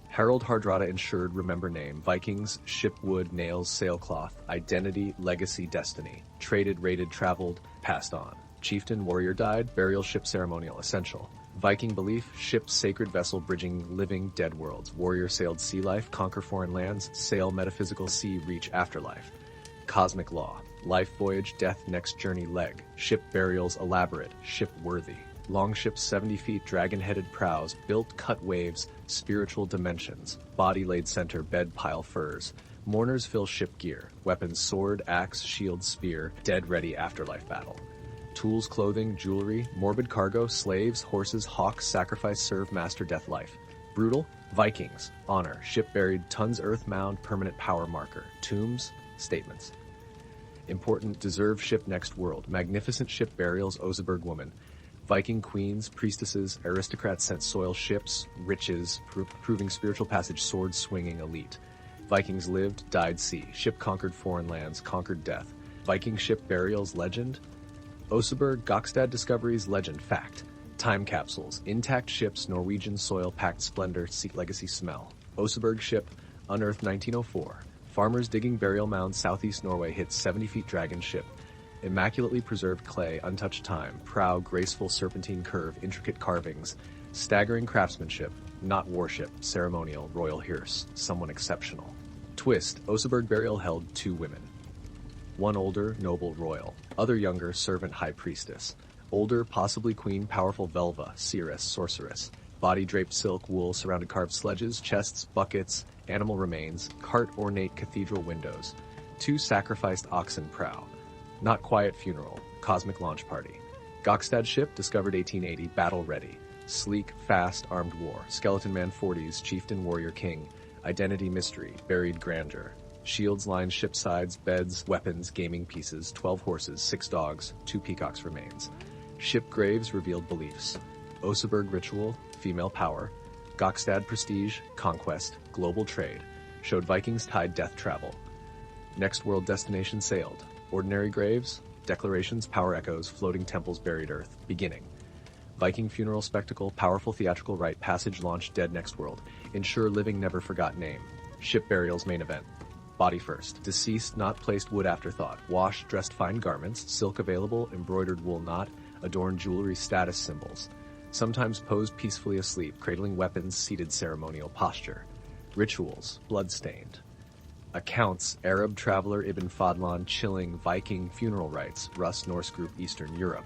Harold Hardrada ensured remember name, Vikings, ship wood, nails, sailcloth, identity, legacy, destiny. Traded, raided, traveled, passed on. Chieftain, warrior died, burial ship ceremonial, essential. Viking belief, ship sacred vessel bridging living dead worlds. Warrior sailed sea life, conquer foreign lands, sail metaphysical sea, reach afterlife. Cosmic law. Life voyage, death, next journey, leg. Ship burials, elaborate, ship worthy. Long ships 70 feet, dragon-headed prows, built cut waves, spiritual dimensions. Body laid center, bed pile furs. Mourners fill ship gear. Weapons, sword, axe, shield, spear. Dead ready afterlife battle. Tools, clothing, jewelry, morbid cargo, slaves, horses, hawks, sacrifice, serve, master, death, life. Brutal, Vikings, honor, ship buried, tons earth mound, permanent power marker. Tombs, statements. Important, deserve ship next world. Magnificent ship burials, Oseberg woman. Viking queens, priestesses, aristocrats sent soil ships, riches, proving spiritual passage, sword swinging elite. Vikings lived, died sea. Ship conquered foreign lands, conquered death. Viking ship burials, legend. Oseberg Gokstad discoveries legend fact. Time capsules, intact ships, Norwegian soil-packed splendor, sea legacy smell. Oseberg ship, unearthed 1904. Farmers digging burial mound southeast Norway hits 70 feet dragon ship. Immaculately preserved clay, untouched time, prow, graceful serpentine curve, intricate carvings, staggering craftsmanship, not warship, ceremonial, royal hearse, someone exceptional. Twist, Oseberg burial held 2 women. One older, noble, royal. Other younger, servant, high priestess. Older, possibly queen, powerful Velva, seeress, sorceress. Body draped silk, wool, surrounded carved sledges, chests, buckets, animal remains, cart ornate cathedral windows. 2 sacrificed oxen prow. Not quiet funeral, cosmic launch party. Gokstad ship, discovered 1880, battle ready. Sleek, fast, armed war. Skeleton man 40s, chieftain, warrior, king. Identity mystery, buried grandeur. Shields line ship sides, beds, weapons, gaming pieces, 12 horses, 6 dogs, 2 peacocks remains. Ship graves revealed beliefs. Oseberg ritual, female power. Gokstad prestige, conquest, global trade. Showed Vikings tide death travel. Next world destination sailed. Ordinary graves, declarations, power echoes, floating temples, buried earth. Beginning. Viking funeral spectacle, powerful theatrical rite, passage launch, dead next world. Ensure living never forgot name. Ship burials main event. Body first. Deceased not placed wood afterthought. Washed, dressed fine garments. Silk available, embroidered wool not. Adorned jewelry status symbols. Sometimes posed peacefully asleep, cradling weapons, seated ceremonial posture. Rituals, blood-stained. Accounts, Arab traveler Ibn Fadlan chilling Viking funeral rites, Rus Norse group Eastern Europe.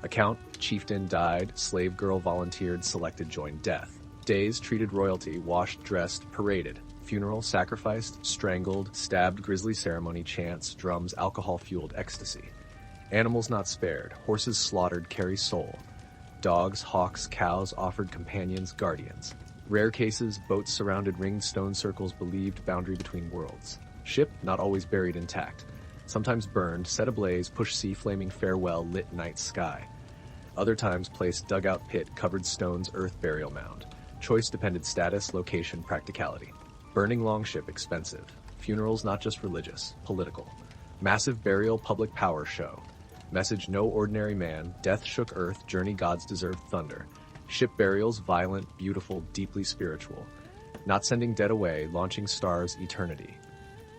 Account, chieftain died, slave girl volunteered, selected joined death. Days treated royalty, washed, dressed, paraded. Funeral, sacrificed, strangled, stabbed, grisly ceremony, chants, drums, alcohol-fueled ecstasy. Animals not spared, horses slaughtered, carry soul. Dogs, hawks, cows offered companions, guardians. Rare cases, boats surrounded ringed stone circles believed boundary between worlds. Ship not always buried intact. Sometimes burned, set ablaze, push sea flaming farewell, lit night sky. Other times placed dugout pit, covered stones, earth burial mound. Choice depended status, location, practicality. Burning longship expensive. Funerals not just religious, political. Massive burial public power show. Message no ordinary man, death shook earth, journey gods deserved thunder. Ship burials violent, beautiful, deeply spiritual. Not sending dead away, launching stars, eternity.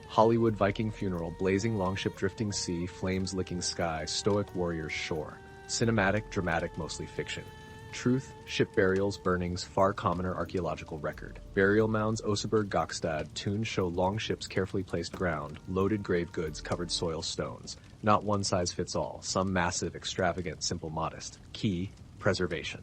Hollywood Viking funeral, blazing longship drifting sea, flames licking sky, stoic warriors shore. Cinematic, dramatic, mostly fiction. Truth, ship burials, burnings, far commoner archaeological record. Burial mounds, Oseberg, Gokstad, tunes show long ships carefully placed ground, loaded grave goods, covered soil stones. Not one size fits all, some massive, extravagant, simple, modest. Key, preservation.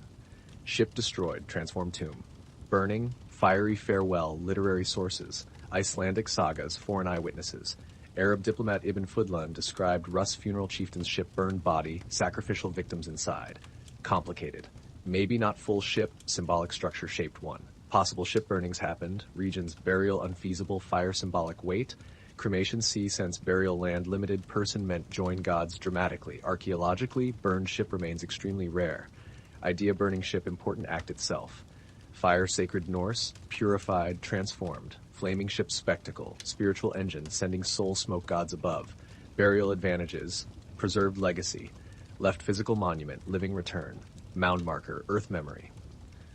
Ship destroyed, transformed tomb. Burning, fiery farewell, literary sources. Icelandic sagas, foreign eyewitnesses. Arab diplomat Ibn Fadlan described Rus funeral chieftain's ship burned body, sacrificial victims inside. Complicated. Maybe not full ship, symbolic structure shaped one. Possible ship burnings happened, regions burial unfeasible, fire symbolic weight. Cremation sea sense burial land limited, person meant join gods dramatically. Archaeologically, burned ship remains extremely rare. Idea burning ship important act itself. Fire sacred Norse, purified, transformed. Flaming ship spectacle, spiritual engine sending soul smoke gods above. Burial advantages, preserved legacy. Left physical monument, living return. Mound marker, earth memory.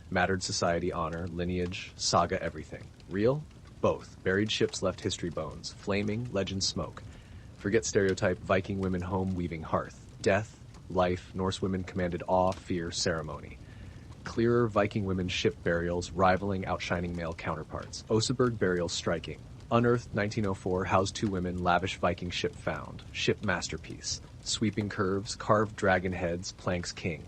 Mattered society honor, lineage, saga everything. Real? Both. Buried ships left history bones. Flaming, legend smoke. Forget stereotype, Viking women home weaving hearth. Death, life, Norse women commanded awe, fear, ceremony. Clearer Viking women ship burials, rivaling outshining male counterparts. Oseberg burial striking. Unearthed 1904, housed 2 women, lavish Viking ship found. Ship masterpiece. Sweeping curves, carved dragon heads, planks king.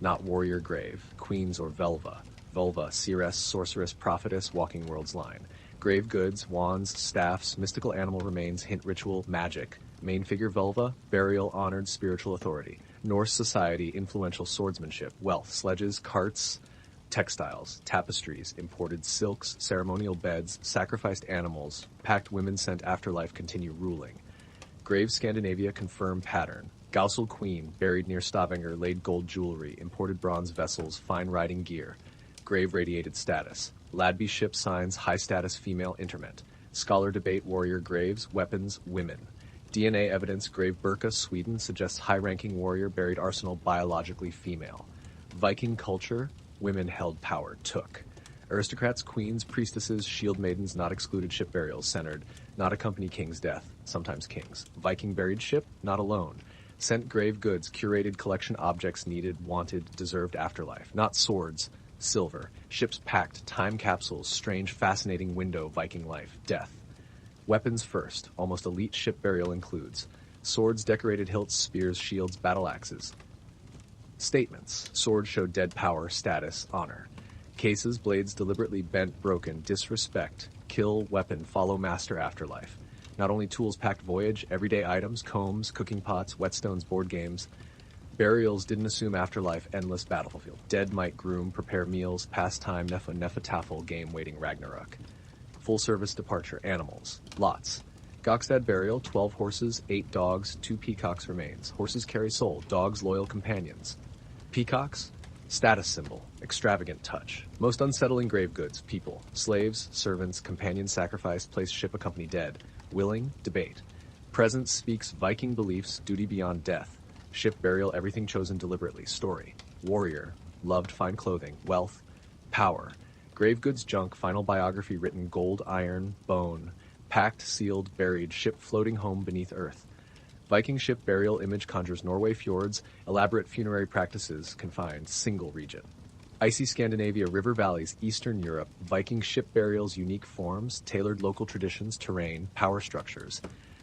Not warrior grave, queens or Velva. Volva, seeress, sorceress, prophetess, walking world's line. Grave goods, wands, staffs, mystical animal remains, hint ritual, magic. Main figure Volva, burial, honored, spiritual authority. Norse society, influential swordsmanship, wealth, sledges, carts, textiles, tapestries, imported silks, ceremonial beds, sacrificed animals, packed women sent afterlife continue ruling. Grave Scandinavia confirm pattern. Gausel queen, buried near Stavanger, laid gold jewelry, imported bronze vessels, fine riding gear. Grave radiated status. Ladby ship signs high status female interment. Scholar debate warrior graves, weapons, women. DNA evidence grave Birka, Sweden suggests high-ranking warrior buried arsenal biologically female. Viking culture, women held power, took. Aristocrats, queens, priestesses, shield maidens not excluded ship burials centered, not accompany king's death, sometimes kings. Viking buried ship, not alone. Sent grave goods, curated collection objects needed, wanted, deserved afterlife. Not swords, silver. Ships packed, time capsules, strange, fascinating window, Viking life, death. Weapons first, almost elite ship burial includes. Swords, decorated hilts, spears, shields, battle axes. Statements. Swords show dead power, status, honor. Cases, blades deliberately bent, broken, disrespect. Kill, weapon, follow master, afterlife. Not only tools packed voyage, everyday items, combs, cooking pots, whetstones, board games. Burials didn't assume afterlife, endless battlefield. Dead might groom, prepare meals, pastime, nefa tafel, game waiting Ragnarok. Full service departure, animals. Lots. Gokstad burial, 12 horses, 8 dogs, 2 peacocks remains. Horses carry soul, dogs loyal companions. Peacocks, status symbol, extravagant touch. Most unsettling grave goods, people. Slaves, servants, companions sacrificed, place ship accompany dead. Willing, debate. Presence speaks Viking beliefs, duty beyond death. Ship burial, everything chosen deliberately. Story. Warrior, loved fine clothing, wealth, power. Grave goods junk, final biography written gold, iron, bone. Packed, sealed, buried, ship floating home beneath earth. Viking ship burial image conjures Norway fjords, elaborate funerary practices confined, single region. Icy Scandinavia, river valleys, Eastern Europe, Viking ship burials, unique forms, tailored local traditions, terrain, power structures.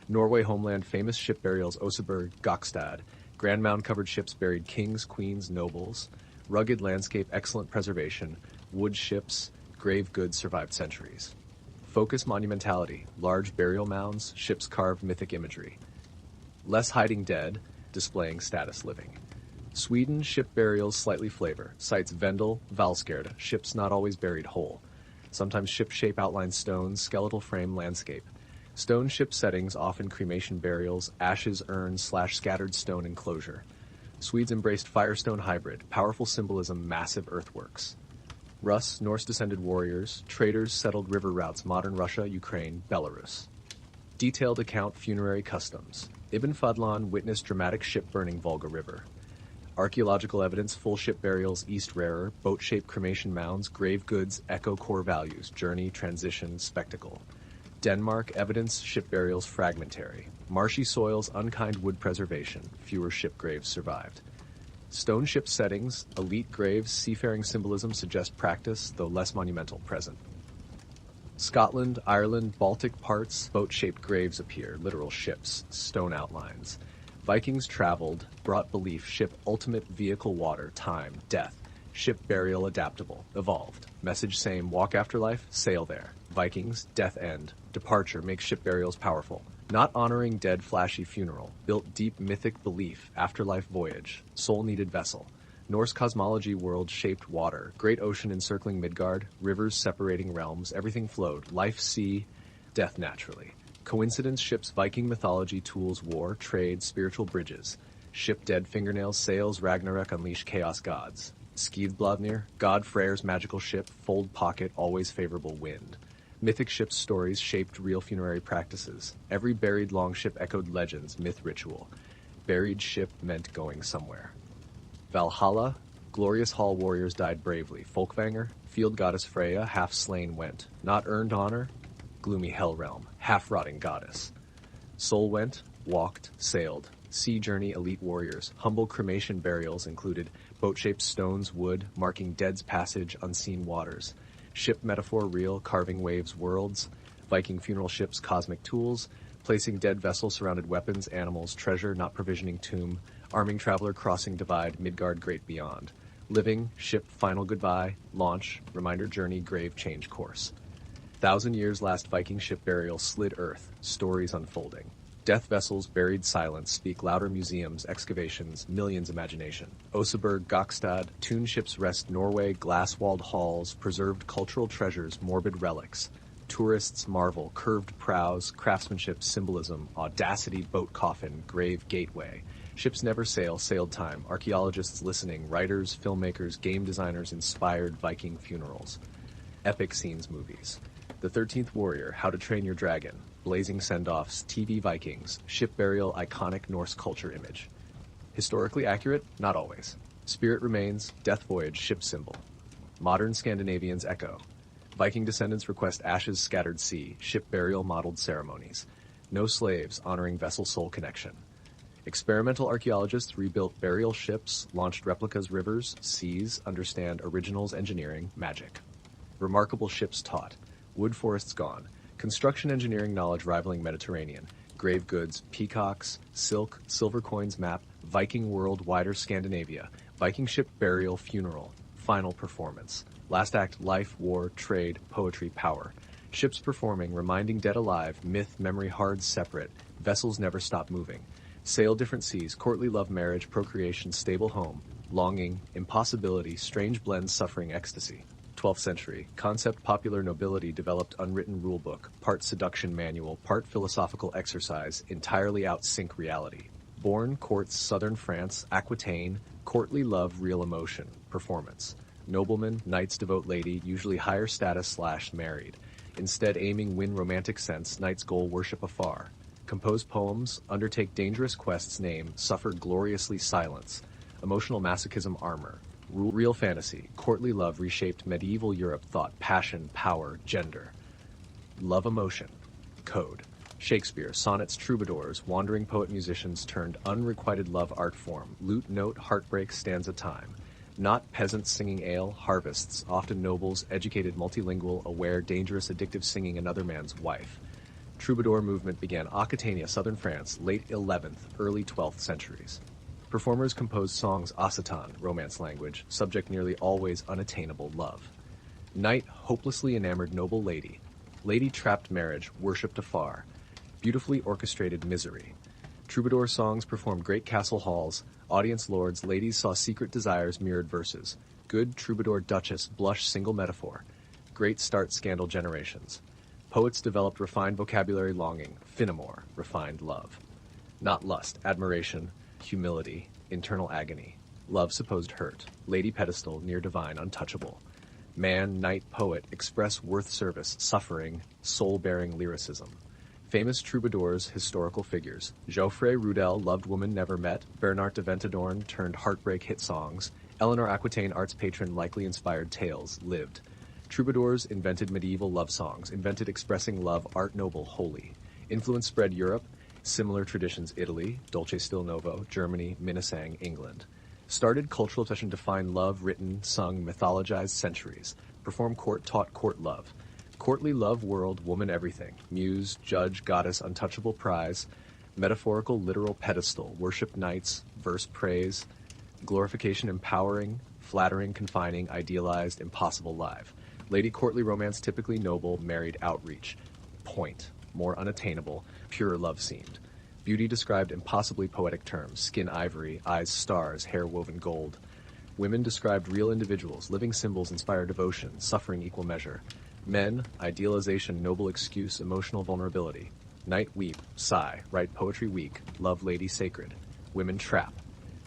Norway homeland, famous ship burials, Oseberg, Gokstad. Grand mound-covered ships buried kings, queens, nobles. Rugged landscape, excellent preservation. Wood ships, grave goods survived centuries. Focus monumentality, large burial mounds, ships carved mythic imagery. Less hiding dead, displaying status living. Sweden, ship burials, slightly flavor. Sites Vendel, Valskerd, ships not always buried whole. Sometimes ship shape outlines stones, skeletal frame landscape. Stone ship settings, often cremation burials, ashes urns / scattered stone enclosure. Swedes embraced firestone hybrid, powerful symbolism, massive earthworks. Rus, Norse-descended warriors, traders settled river routes, modern Russia, Ukraine, Belarus. Detailed account, funerary customs. Ibn Fadlan witnessed dramatic ship burning Volga River. Archaeological evidence, full ship burials, East rarer, boat-shaped cremation mounds, grave goods, echo core values, journey, transition, spectacle. Denmark, evidence, ship burials, fragmentary. Marshy soils, unkind wood preservation, fewer ship graves survived. Stone ship settings, elite graves, seafaring symbolism suggest practice, though less monumental, present. Scotland, Ireland, Baltic parts, boat-shaped graves appear, literal ships, stone outlines. Vikings traveled, brought belief, ship ultimate vehicle water, time, death. Ship burial adaptable, evolved. Message same, walk afterlife, sail there. Vikings, death end. Departure makes ship burials powerful. Not honoring dead flashy funeral, built deep mythic belief, afterlife voyage, soul needed vessel. Norse cosmology world shaped water, great ocean encircling Midgard, rivers separating realms, everything flowed, life sea, death naturally. Coincidence ships Viking mythology tools war, trade, spiritual bridges. Ship dead fingernails, sails, Ragnarok unleash chaos gods. Skidbladnir, god Freyr's magical ship, fold pocket, always favorable wind. Mythic ships stories shaped real funerary practices. Every buried longship echoed legends, myth ritual. Buried ship meant going somewhere. Valhalla, glorious hall warriors died bravely. Folkvanger, field goddess Freya, half slain went. Not earned honor, gloomy hell realm, half-rotting goddess. Soul went, walked, sailed. Sea journey elite warriors. Humble cremation burials included boat-shaped stones, wood, marking dead's passage, unseen waters. Ship metaphor real, carving waves, worlds. Viking funeral ships, cosmic tools. Placing dead vessels, surrounded weapons, animals, treasure, not provisioning tomb. Arming traveler, crossing divide, Midgard great beyond. Living, ship, final goodbye, launch, reminder journey, grave, change course. 1,000 years last Viking ship burial, slid earth, stories unfolding. Death vessels, buried silence, speak louder museums, excavations, millions imagination. Oseberg, Gokstad, tune ships rest Norway, glass-walled halls, preserved cultural treasures, morbid relics. Tourists marvel, curved prows, craftsmanship, symbolism, audacity, boat coffin, grave gateway. Ships never sail, sailed time, archaeologists listening, writers, filmmakers, game designers inspired Viking funerals. Epic scenes movies. The 13th Warrior, How to Train Your Dragon, Blazing Send-Offs, TV Vikings, Ship Burial, Iconic Norse Culture Image. Historically accurate? Not always. Spirit Remains, Death Voyage, Ship Symbol. Modern Scandinavians echo. Viking descendants request Ashes Scattered Sea, Ship Burial Modeled Ceremonies. No Slaves, honoring vessel soul connection. Experimental archaeologists rebuilt burial ships, launched replicas rivers, seas, understand originals engineering, magic. Remarkable ships taught. Wood forests gone. Construction engineering knowledge rivaling Mediterranean. Grave goods, peacocks, silk, silver coins map, Viking world, wider Scandinavia. Viking ship burial, funeral. Final performance. Last act, life, war, trade, poetry, power. Ships performing, reminding dead alive, myth, memory hard, separate. Vessels never stop moving. Sail different seas, courtly love, marriage, procreation, stable home. Longing, impossibility, strange blends, suffering, ecstasy. 12th century. Concept popular nobility developed unwritten rulebook, part seduction manual, part philosophical exercise, entirely outsync reality. Born, courts, southern France, Aquitaine, courtly love, real emotion, performance. Noblemen, knights devote lady, usually higher status / married. Instead aiming win romantic sense, knights goal worship afar. Compose poems, undertake dangerous quests, name, suffer gloriously silence. Emotional masochism armor. Real fantasy, courtly love reshaped medieval Europe thought, passion, power, gender. Love emotion. Code. Shakespeare, sonnets, troubadours, wandering poet musicians turned unrequited love art form, lute note, heartbreak, stanza time. Not peasants singing ale, harvests, often nobles, educated, multilingual, aware, dangerous, addictive singing another man's wife. Troubadour movement began Aquitania, southern France, late 11th, early 12th centuries. Performers composed songs Occitan, romance language, subject nearly always unattainable love. Knight, hopelessly enamored noble lady. Lady trapped marriage, worshipped afar. Beautifully orchestrated misery. Troubadour songs performed great castle halls. Audience lords, ladies saw secret desires, mirrored verses. Good troubadour duchess, blush single metaphor. Great start scandal generations. Poets developed refined vocabulary longing, finamore, refined love. Not lust, admiration, humility, internal agony. Love supposed hurt, lady pedestal, near divine, untouchable. Man, knight, poet, express worth service, suffering, soul-bearing lyricism. Famous troubadours, historical figures. Geoffrey Rudel, loved woman never met. Bernard de Ventadorn turned heartbreak hit songs. Eleanor Aquitaine, arts patron, likely inspired tales, lived. Troubadours invented medieval love songs, invented expressing love, art noble, holy. Influence spread Europe, similar traditions Italy, Dolce Stil Novo, Germany, Minnesang, England. Started cultural obsession defined love, written, sung, mythologized centuries. Perform court, taught court love. Courtly love, world, woman, everything. Muse, judge, goddess, untouchable prize. Metaphorical, literal pedestal. Worship knights, verse praise. Glorification, empowering. Flattering, confining, idealized, impossible live. Lady courtly romance, typically noble, married, outreach. Point, more unattainable, purer love seemed. Beauty described impossibly poetic terms. Skin ivory, eyes stars, hair woven gold. Women described real individuals, living symbols inspire devotion, suffering equal measure. Men, idealization, noble excuse, emotional vulnerability. Knight weep, sigh, write poetry weak, love lady sacred. Women trap.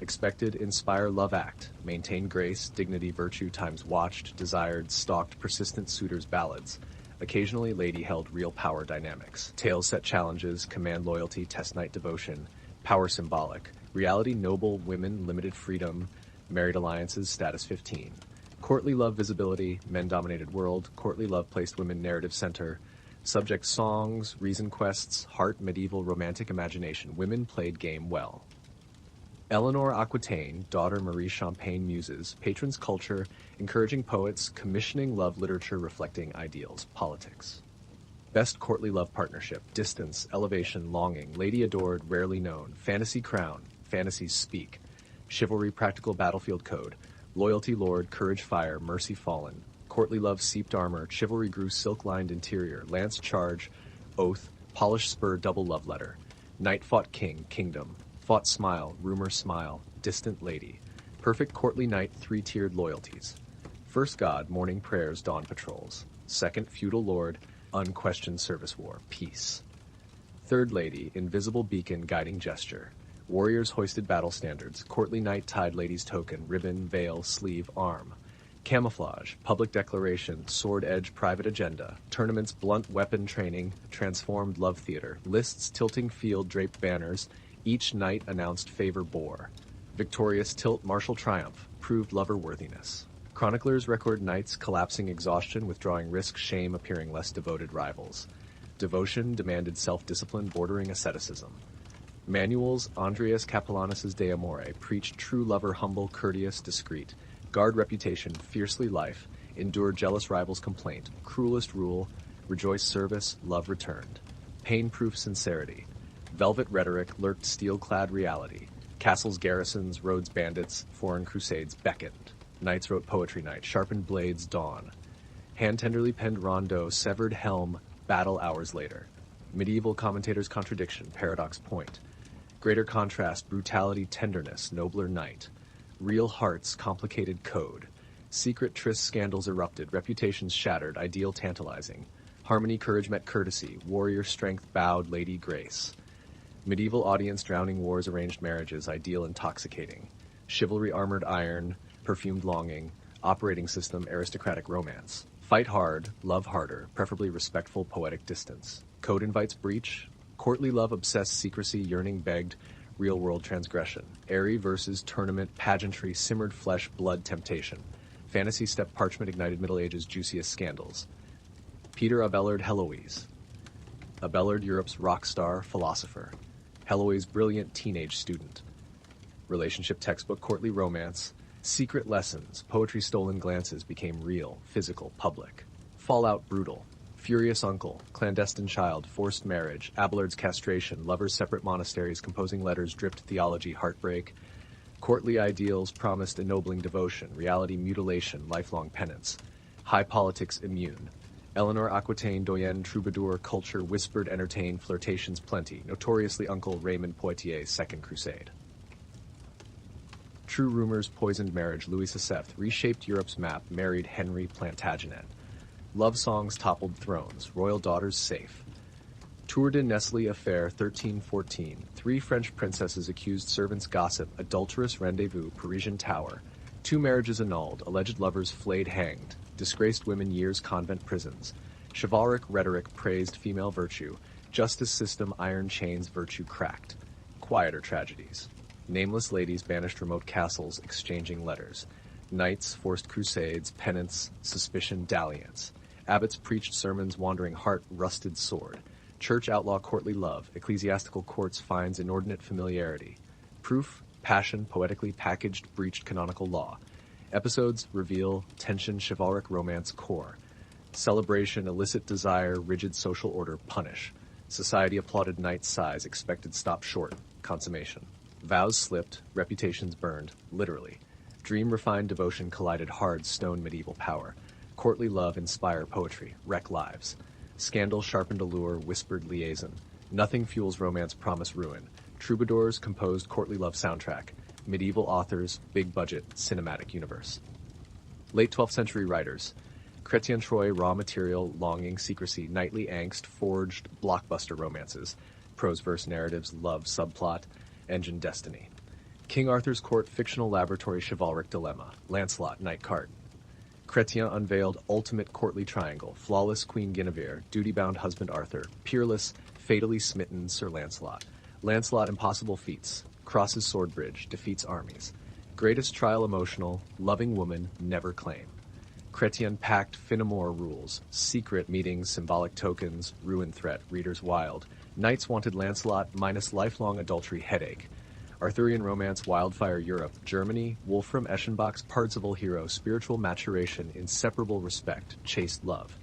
Expected, inspire, love act. Maintain grace, dignity, virtue times watched, desired, stalked, persistent suitors ballads. Occasionally lady held real power dynamics. Tales set challenges, command loyalty, test knight devotion. Power symbolic. Reality noble, women, limited freedom. Married alliances, status 15. Courtly love visibility, men-dominated world. Courtly love placed women narrative center. Subject songs, reason quests, heart, medieval, romantic imagination. Women played game well. Eleanor Aquitaine, daughter Marie Champagne muses, patrons culture, encouraging poets, commissioning love literature reflecting ideals, politics. Best courtly love partnership, distance, elevation, longing, lady adored, rarely known, fantasy crown, fantasies speak, chivalry practical battlefield code, loyalty lord, courage fire, mercy fallen, courtly love seeped armor, chivalry grew silk-lined interior, lance charge, oath, polished spur double love letter, knight fought king, kingdom, fought smile, rumor smile, distant lady, perfect courtly knight, three-tiered loyalties. First god, morning prayers, dawn patrols. Second, feudal lord, unquestioned service war, peace. Third lady, invisible beacon, guiding gesture. Warriors hoisted battle standards, courtly knight tied lady's token, ribbon, veil, sleeve, arm. Camouflage, public declaration, sword edge private agenda, tournaments blunt weapon training, transformed love theater, lists tilting field draped banners, each knight announced favor bore. Victorious tilt martial triumph, proved lover worthiness. Chroniclers record knights collapsing exhaustion, withdrawing risk, shame, appearing less devoted rivals. Devotion demanded self-discipline bordering asceticism. Manuals, Andreas Capellanus' De Amore, preached true lover humble, courteous, discreet. Guard reputation, fiercely life, endure jealous rivals' complaint, cruelest rule, rejoice service, love returned. Pain-proof sincerity. Velvet rhetoric lurked steel-clad reality. Castles, garrisons, roads, bandits, foreign crusades beckoned. Knights wrote poetry night, sharpened blades, dawn. Hand-tenderly penned rondo, severed helm, battle hours later. Medieval commentators' contradiction, paradox point. Greater contrast, brutality, tenderness, nobler night. Real hearts, complicated code. Secret tryst scandals erupted, reputations shattered, ideal tantalizing. Harmony, courage met courtesy, warrior strength bowed, lady grace. Medieval audience, drowning wars, arranged marriages, ideal intoxicating. Chivalry, armored iron, perfumed longing. Operating system, aristocratic romance. Fight hard, love harder, preferably respectful, poetic distance. Code invites breach. Courtly love, obsessed secrecy, yearning begged, real-world transgression. Airy versus tournament, pageantry, simmered flesh, blood, temptation. Fantasy step, parchment, ignited Middle Ages, juiciest scandals. Peter Abelard Heloise. Abelard, Europe's rock star, philosopher. Heloise, brilliant teenage student. Relationship textbook, courtly romance. Secret lessons, poetry stolen glances became real, physical, public. Fallout, brutal. Furious uncle, clandestine child, forced marriage, Abelard's castration, lovers' separate monasteries, composing letters, dripped theology, heartbreak. Courtly ideals promised ennobling devotion, reality mutilation, lifelong penance. High politics immune. Eleanor Aquitaine, doyenne, troubadour, culture, whispered, entertain, flirtations plenty. Notoriously Uncle Raymond Poitier's Second Crusade. True rumors poisoned marriage, Louis Sessef, reshaped Europe's map, married Henry Plantagenet. Love songs toppled thrones, royal daughters safe. Tour de Nestle affair 1314, 3 French princesses accused servants gossip, adulterous rendezvous, Parisian tower. 2 marriages annulled, alleged lovers flayed hanged, disgraced women years convent prisons. Chivalric rhetoric praised female virtue, justice system iron chains virtue cracked. Quieter tragedies. Nameless ladies banished remote castles exchanging letters. Knights forced crusades, penance, suspicion, dalliance. Abbots preached sermons, wandering heart, rusted sword. Church outlaw courtly love, ecclesiastical courts finds inordinate familiarity. Proof, passion, poetically packaged, breached canonical law. Episodes reveal tension, chivalric romance core. Celebration, illicit desire, rigid social order punish. Society applauded knight's size, expected stop short, consummation. Vows slipped, reputations burned, literally. Dream refined devotion collided hard stone medieval power. Courtly love inspire poetry, wreck lives. Scandal sharpened allure, whispered liaison. Nothing fuels romance, promise ruin. Troubadours composed courtly love soundtrack. Medieval authors, big budget, cinematic universe. Late 12th century writers. Chrétien Troy, raw material, longing, secrecy, knightly angst, forged, blockbuster romances. Prose verse narratives, love subplot, engine destiny. King Arthur's court, fictional laboratory, chivalric dilemma. Lancelot, knight card. Chrétien unveiled ultimate courtly triangle, flawless Queen Guinevere, duty-bound husband Arthur, peerless, fatally smitten Sir Lancelot. Lancelot impossible feats, crosses sword bridge, defeats armies. Greatest trial emotional, loving woman, never claim. Chrétien packed Finamore rules, secret meetings, symbolic tokens, ruin threat, readers wild. Knights wanted Lancelot minus lifelong adultery headache. Arthurian romance, wildfire Europe, Germany, Wolfram Eschenbach's Parzival hero, spiritual maturation, inseparable respect, chaste love.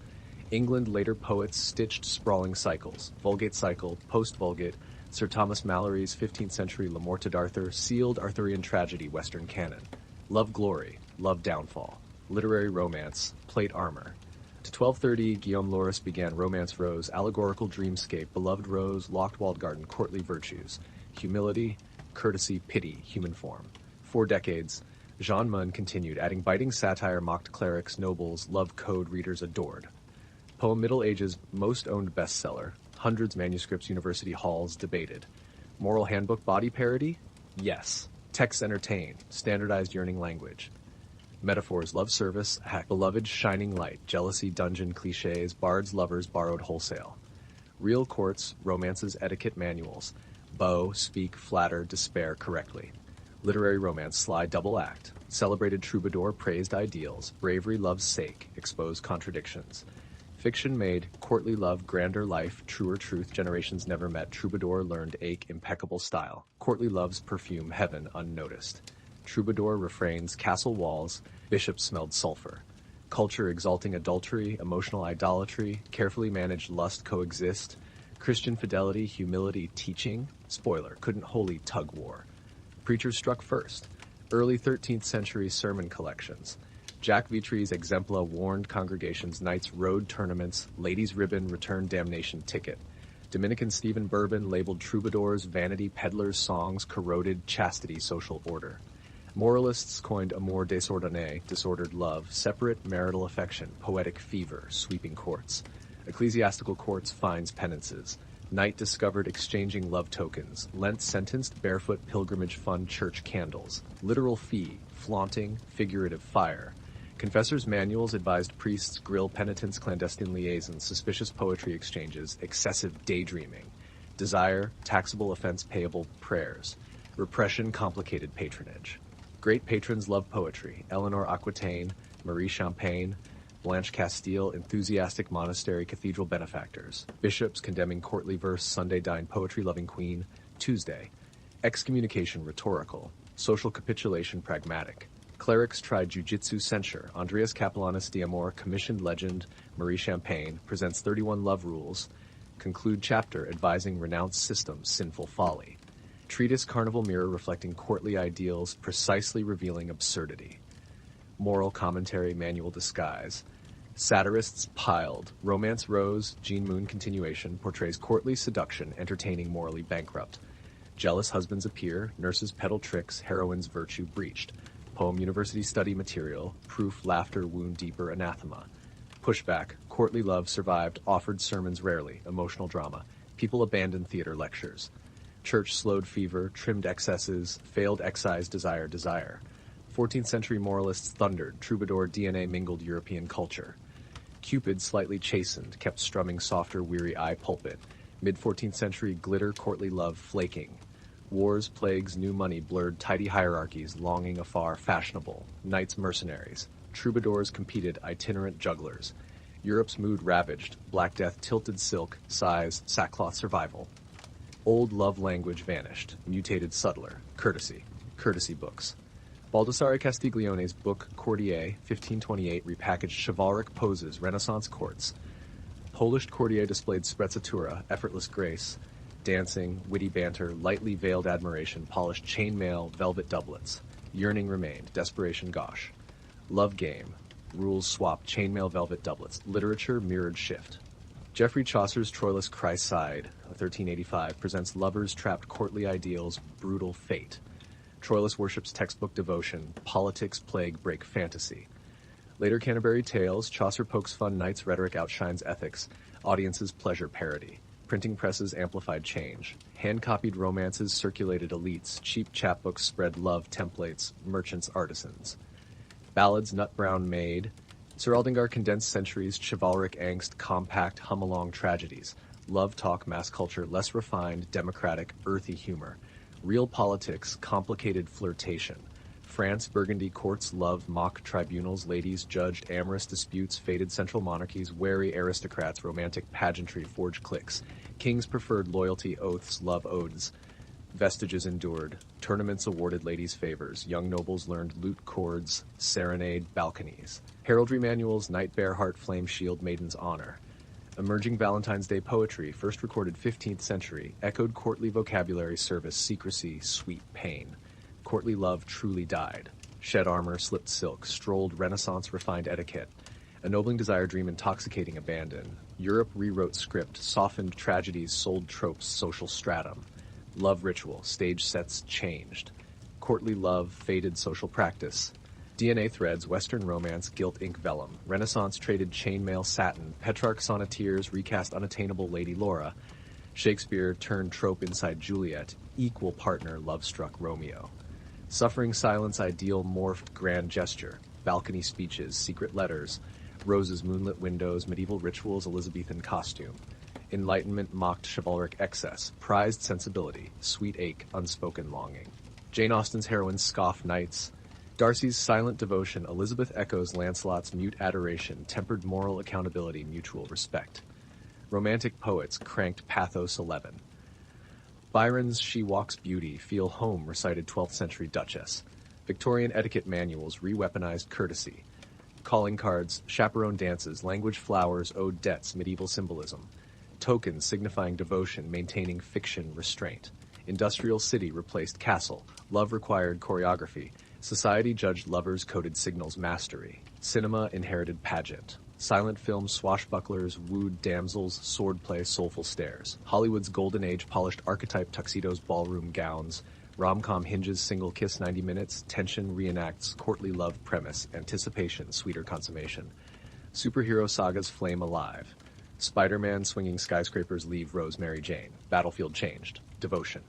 England later poets stitched sprawling cycles, Vulgate cycle, post-Vulgate, Sir Thomas Malory's 15th century Le Morte d'Arthur, sealed Arthurian tragedy, Western canon. Love glory, love downfall, literary romance, plate armor. To 1230, Guillaume Loris began Romance Rose, allegorical dreamscape, beloved rose, locked walled garden, courtly virtues, humility, courtesy, pity, human form. 4 decades, Jean Mun continued, adding biting satire, mocked clerics, nobles, love code readers adored. Poem Middle Ages most owned bestseller, hundreds manuscripts, university halls debated. Moral handbook body parody? Yes. Texts entertain, standardized yearning language. Metaphors, love service, beloved shining light, jealousy, dungeon, cliches, bards, lovers, borrowed wholesale. Real courts, romances, etiquette manuals, bow, speak, flatter, despair correctly. Literary romance, sly double act. Celebrated troubadour, praised ideals. Bravery, love's sake, exposed contradictions. Fiction made, courtly love, grander life, truer truth, generations never met. Troubadour learned ache, impeccable style. Courtly love's perfume, heaven unnoticed. Troubadour refrains, castle walls, bishop smelled sulfur. Culture exalting adultery, emotional idolatry, carefully managed lust coexist. Christian fidelity, humility, teaching. Spoiler, couldn't wholly tug war. Preachers struck first. Early 13th century sermon collections. Jack Vitry's Exempla warned congregations, knights rode tournaments, ladies' ribbon returned damnation ticket. Dominican Stephen Bourbon labeled troubadours, vanity, peddlers, songs, corroded chastity, social order. Moralists coined amour désordonné, disordered love, separate marital affection, poetic fever, sweeping courts. Ecclesiastical courts, fines, penances. Knight discovered exchanging love tokens. Lent sentenced, barefoot pilgrimage fund, church candles. Literal fee, flaunting, figurative fire. Confessors' manuals advised priests grill penitents, clandestine liaisons, suspicious poetry exchanges, excessive daydreaming. Desire, taxable offense payable, prayers. Repression, complicated patronage. Great patrons love poetry. Eleanor Aquitaine, Marie Champagne, Blanche Castile, enthusiastic monastery cathedral benefactors. Bishops condemning courtly verse, Sunday dined poetry-loving queen. Tuesday. Excommunication rhetorical. Social capitulation pragmatic. Clerics tried jujitsu censure. Andreas Capellanus Diamor commissioned legend. Marie Champagne presents 31 love rules. Conclude chapter advising renounced systems, sinful folly. Treatise Carnival Mirror reflecting courtly ideals, precisely revealing absurdity. Moral commentary, manual disguise. Satirists piled. Romance Rose, Jean Moon continuation, portrays courtly seduction, entertaining morally bankrupt. Jealous husbands appear, nurses peddle tricks, heroines virtue breached. Poem university study material, proof laughter wound deeper anathema. Pushback, courtly love survived, offered sermons rarely, emotional drama. People abandoned theater lectures. Church slowed fever, trimmed excesses, failed excise desire. 14th century moralists thundered, troubadour DNA mingled European culture. Cupid slightly chastened, kept strumming softer weary eye pulpit. Mid-14th century glitter courtly love flaking. Wars, plagues, new money blurred tidy hierarchies, longing afar fashionable. Knights mercenaries. Troubadours competed, itinerant jugglers. Europe's mood ravaged, Black Death tilted silk, sighs, sackcloth survival. Old love language vanished, mutated subtler, courtesy books. Baldassare Castiglione's book Courtier, 1528, repackaged chivalric poses, Renaissance courts. Polished courtier displayed sprezzatura, effortless grace, dancing, witty banter, lightly veiled admiration, polished chainmail, velvet doublets. Yearning remained, desperation gauche. Love game, rules swapped, chainmail, velvet doublets. Literature mirrored shift. Geoffrey Chaucer's Troilus Chryside, 1385, presents lovers trapped courtly ideals, brutal fate. Troilus worships textbook devotion, politics plague break fantasy. Later Canterbury Tales, Chaucer pokes fun knights, rhetoric outshines ethics, audiences pleasure parody. Printing presses amplified change. Hand-copied romances circulated elites, cheap chapbooks spread love templates, merchants artisans. Ballads Nut Brown Maid, Sir Aldingar condensed centuries, chivalric angst, compact, hum-along tragedies. Love talk, mass culture, less refined, democratic, earthy humor. Real politics, complicated flirtation. France, Burgundy courts, love, mock tribunals, ladies judged, amorous disputes, faded central monarchies, wary aristocrats, romantic pageantry, forged cliques. Kings preferred loyalty, oaths, love odes. Vestiges endured. Tournaments awarded ladies' favors. Young nobles learned lute chords, serenade, balconies. Heraldry manuals, knight bear heart, flame shield, maiden's honor. Emerging Valentine's Day poetry, first recorded 15th century, echoed courtly vocabulary, service, secrecy, sweet pain. Courtly love truly died. Shed armor, slipped silk, strolled Renaissance refined etiquette. Ennobling desire, dream intoxicating abandon. Europe rewrote script, softened tragedies, sold tropes, social stratum. Love ritual, stage sets changed. Courtly love, faded social practice. DNA threads, Western romance, gilt ink vellum. Renaissance traded chainmail satin. Petrarch sonneteers recast unattainable Lady Laura. Shakespeare turned trope inside Juliet. Equal partner, love-struck Romeo. Suffering silence ideal morphed grand gesture. balcony speeches, secret letters, Rose's moonlit windows, medieval rituals, Elizabethan costume. Enlightenment mocked chivalric excess, prized sensibility, sweet ache, unspoken longing. Jane Austen's heroines scoff knights. Darcy's silent devotion, Elizabeth echoes Lancelot's mute adoration, tempered moral accountability, mutual respect. Romantic poets cranked Pathos 11. Byron's She Walks Beauty, Feel Home recited 12th century Duchess. Victorian etiquette manuals re-weaponized courtesy. Calling cards, chaperone dances, language flowers, owed debts, medieval symbolism. Tokens signifying devotion, maintaining fiction restraint. Industrial city replaced castle. Love required choreography. Society judged lovers coded signals mastery. Cinema inherited pageant. Silent film swashbucklers wooed damsels, swordplay, soulful stares. Hollywood's golden age polished archetype tuxedos, ballroom gowns. Rom-com hinges single kiss 90 minutes. Tension reenacts courtly love premise. Anticipation, sweeter consummation. Superhero sagas flame alive. Spider-Man swinging skyscrapers leave Rose Mary Jane. Battlefield changed. Devotion.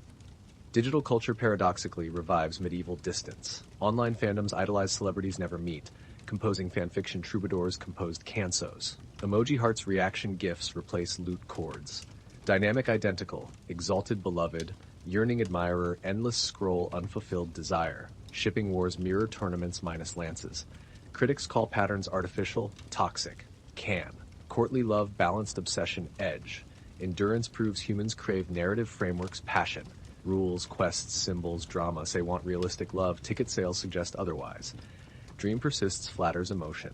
Digital culture paradoxically revives medieval distance. Online fandoms idolize celebrities never meet. Composing fanfiction troubadours composed cansos. Emoji hearts reaction gifs replace loot chords. Dynamic identical, exalted beloved, yearning admirer, endless scroll unfulfilled desire. Shipping wars mirror tournaments minus lances. Critics call patterns artificial, toxic. Can. Courtly love, balanced obsession, edge. Endurance proves humans crave narrative frameworks, passion. Rules, quests, symbols, drama say want realistic love. Ticket sales suggest otherwise. Dream persists, flatters emotion.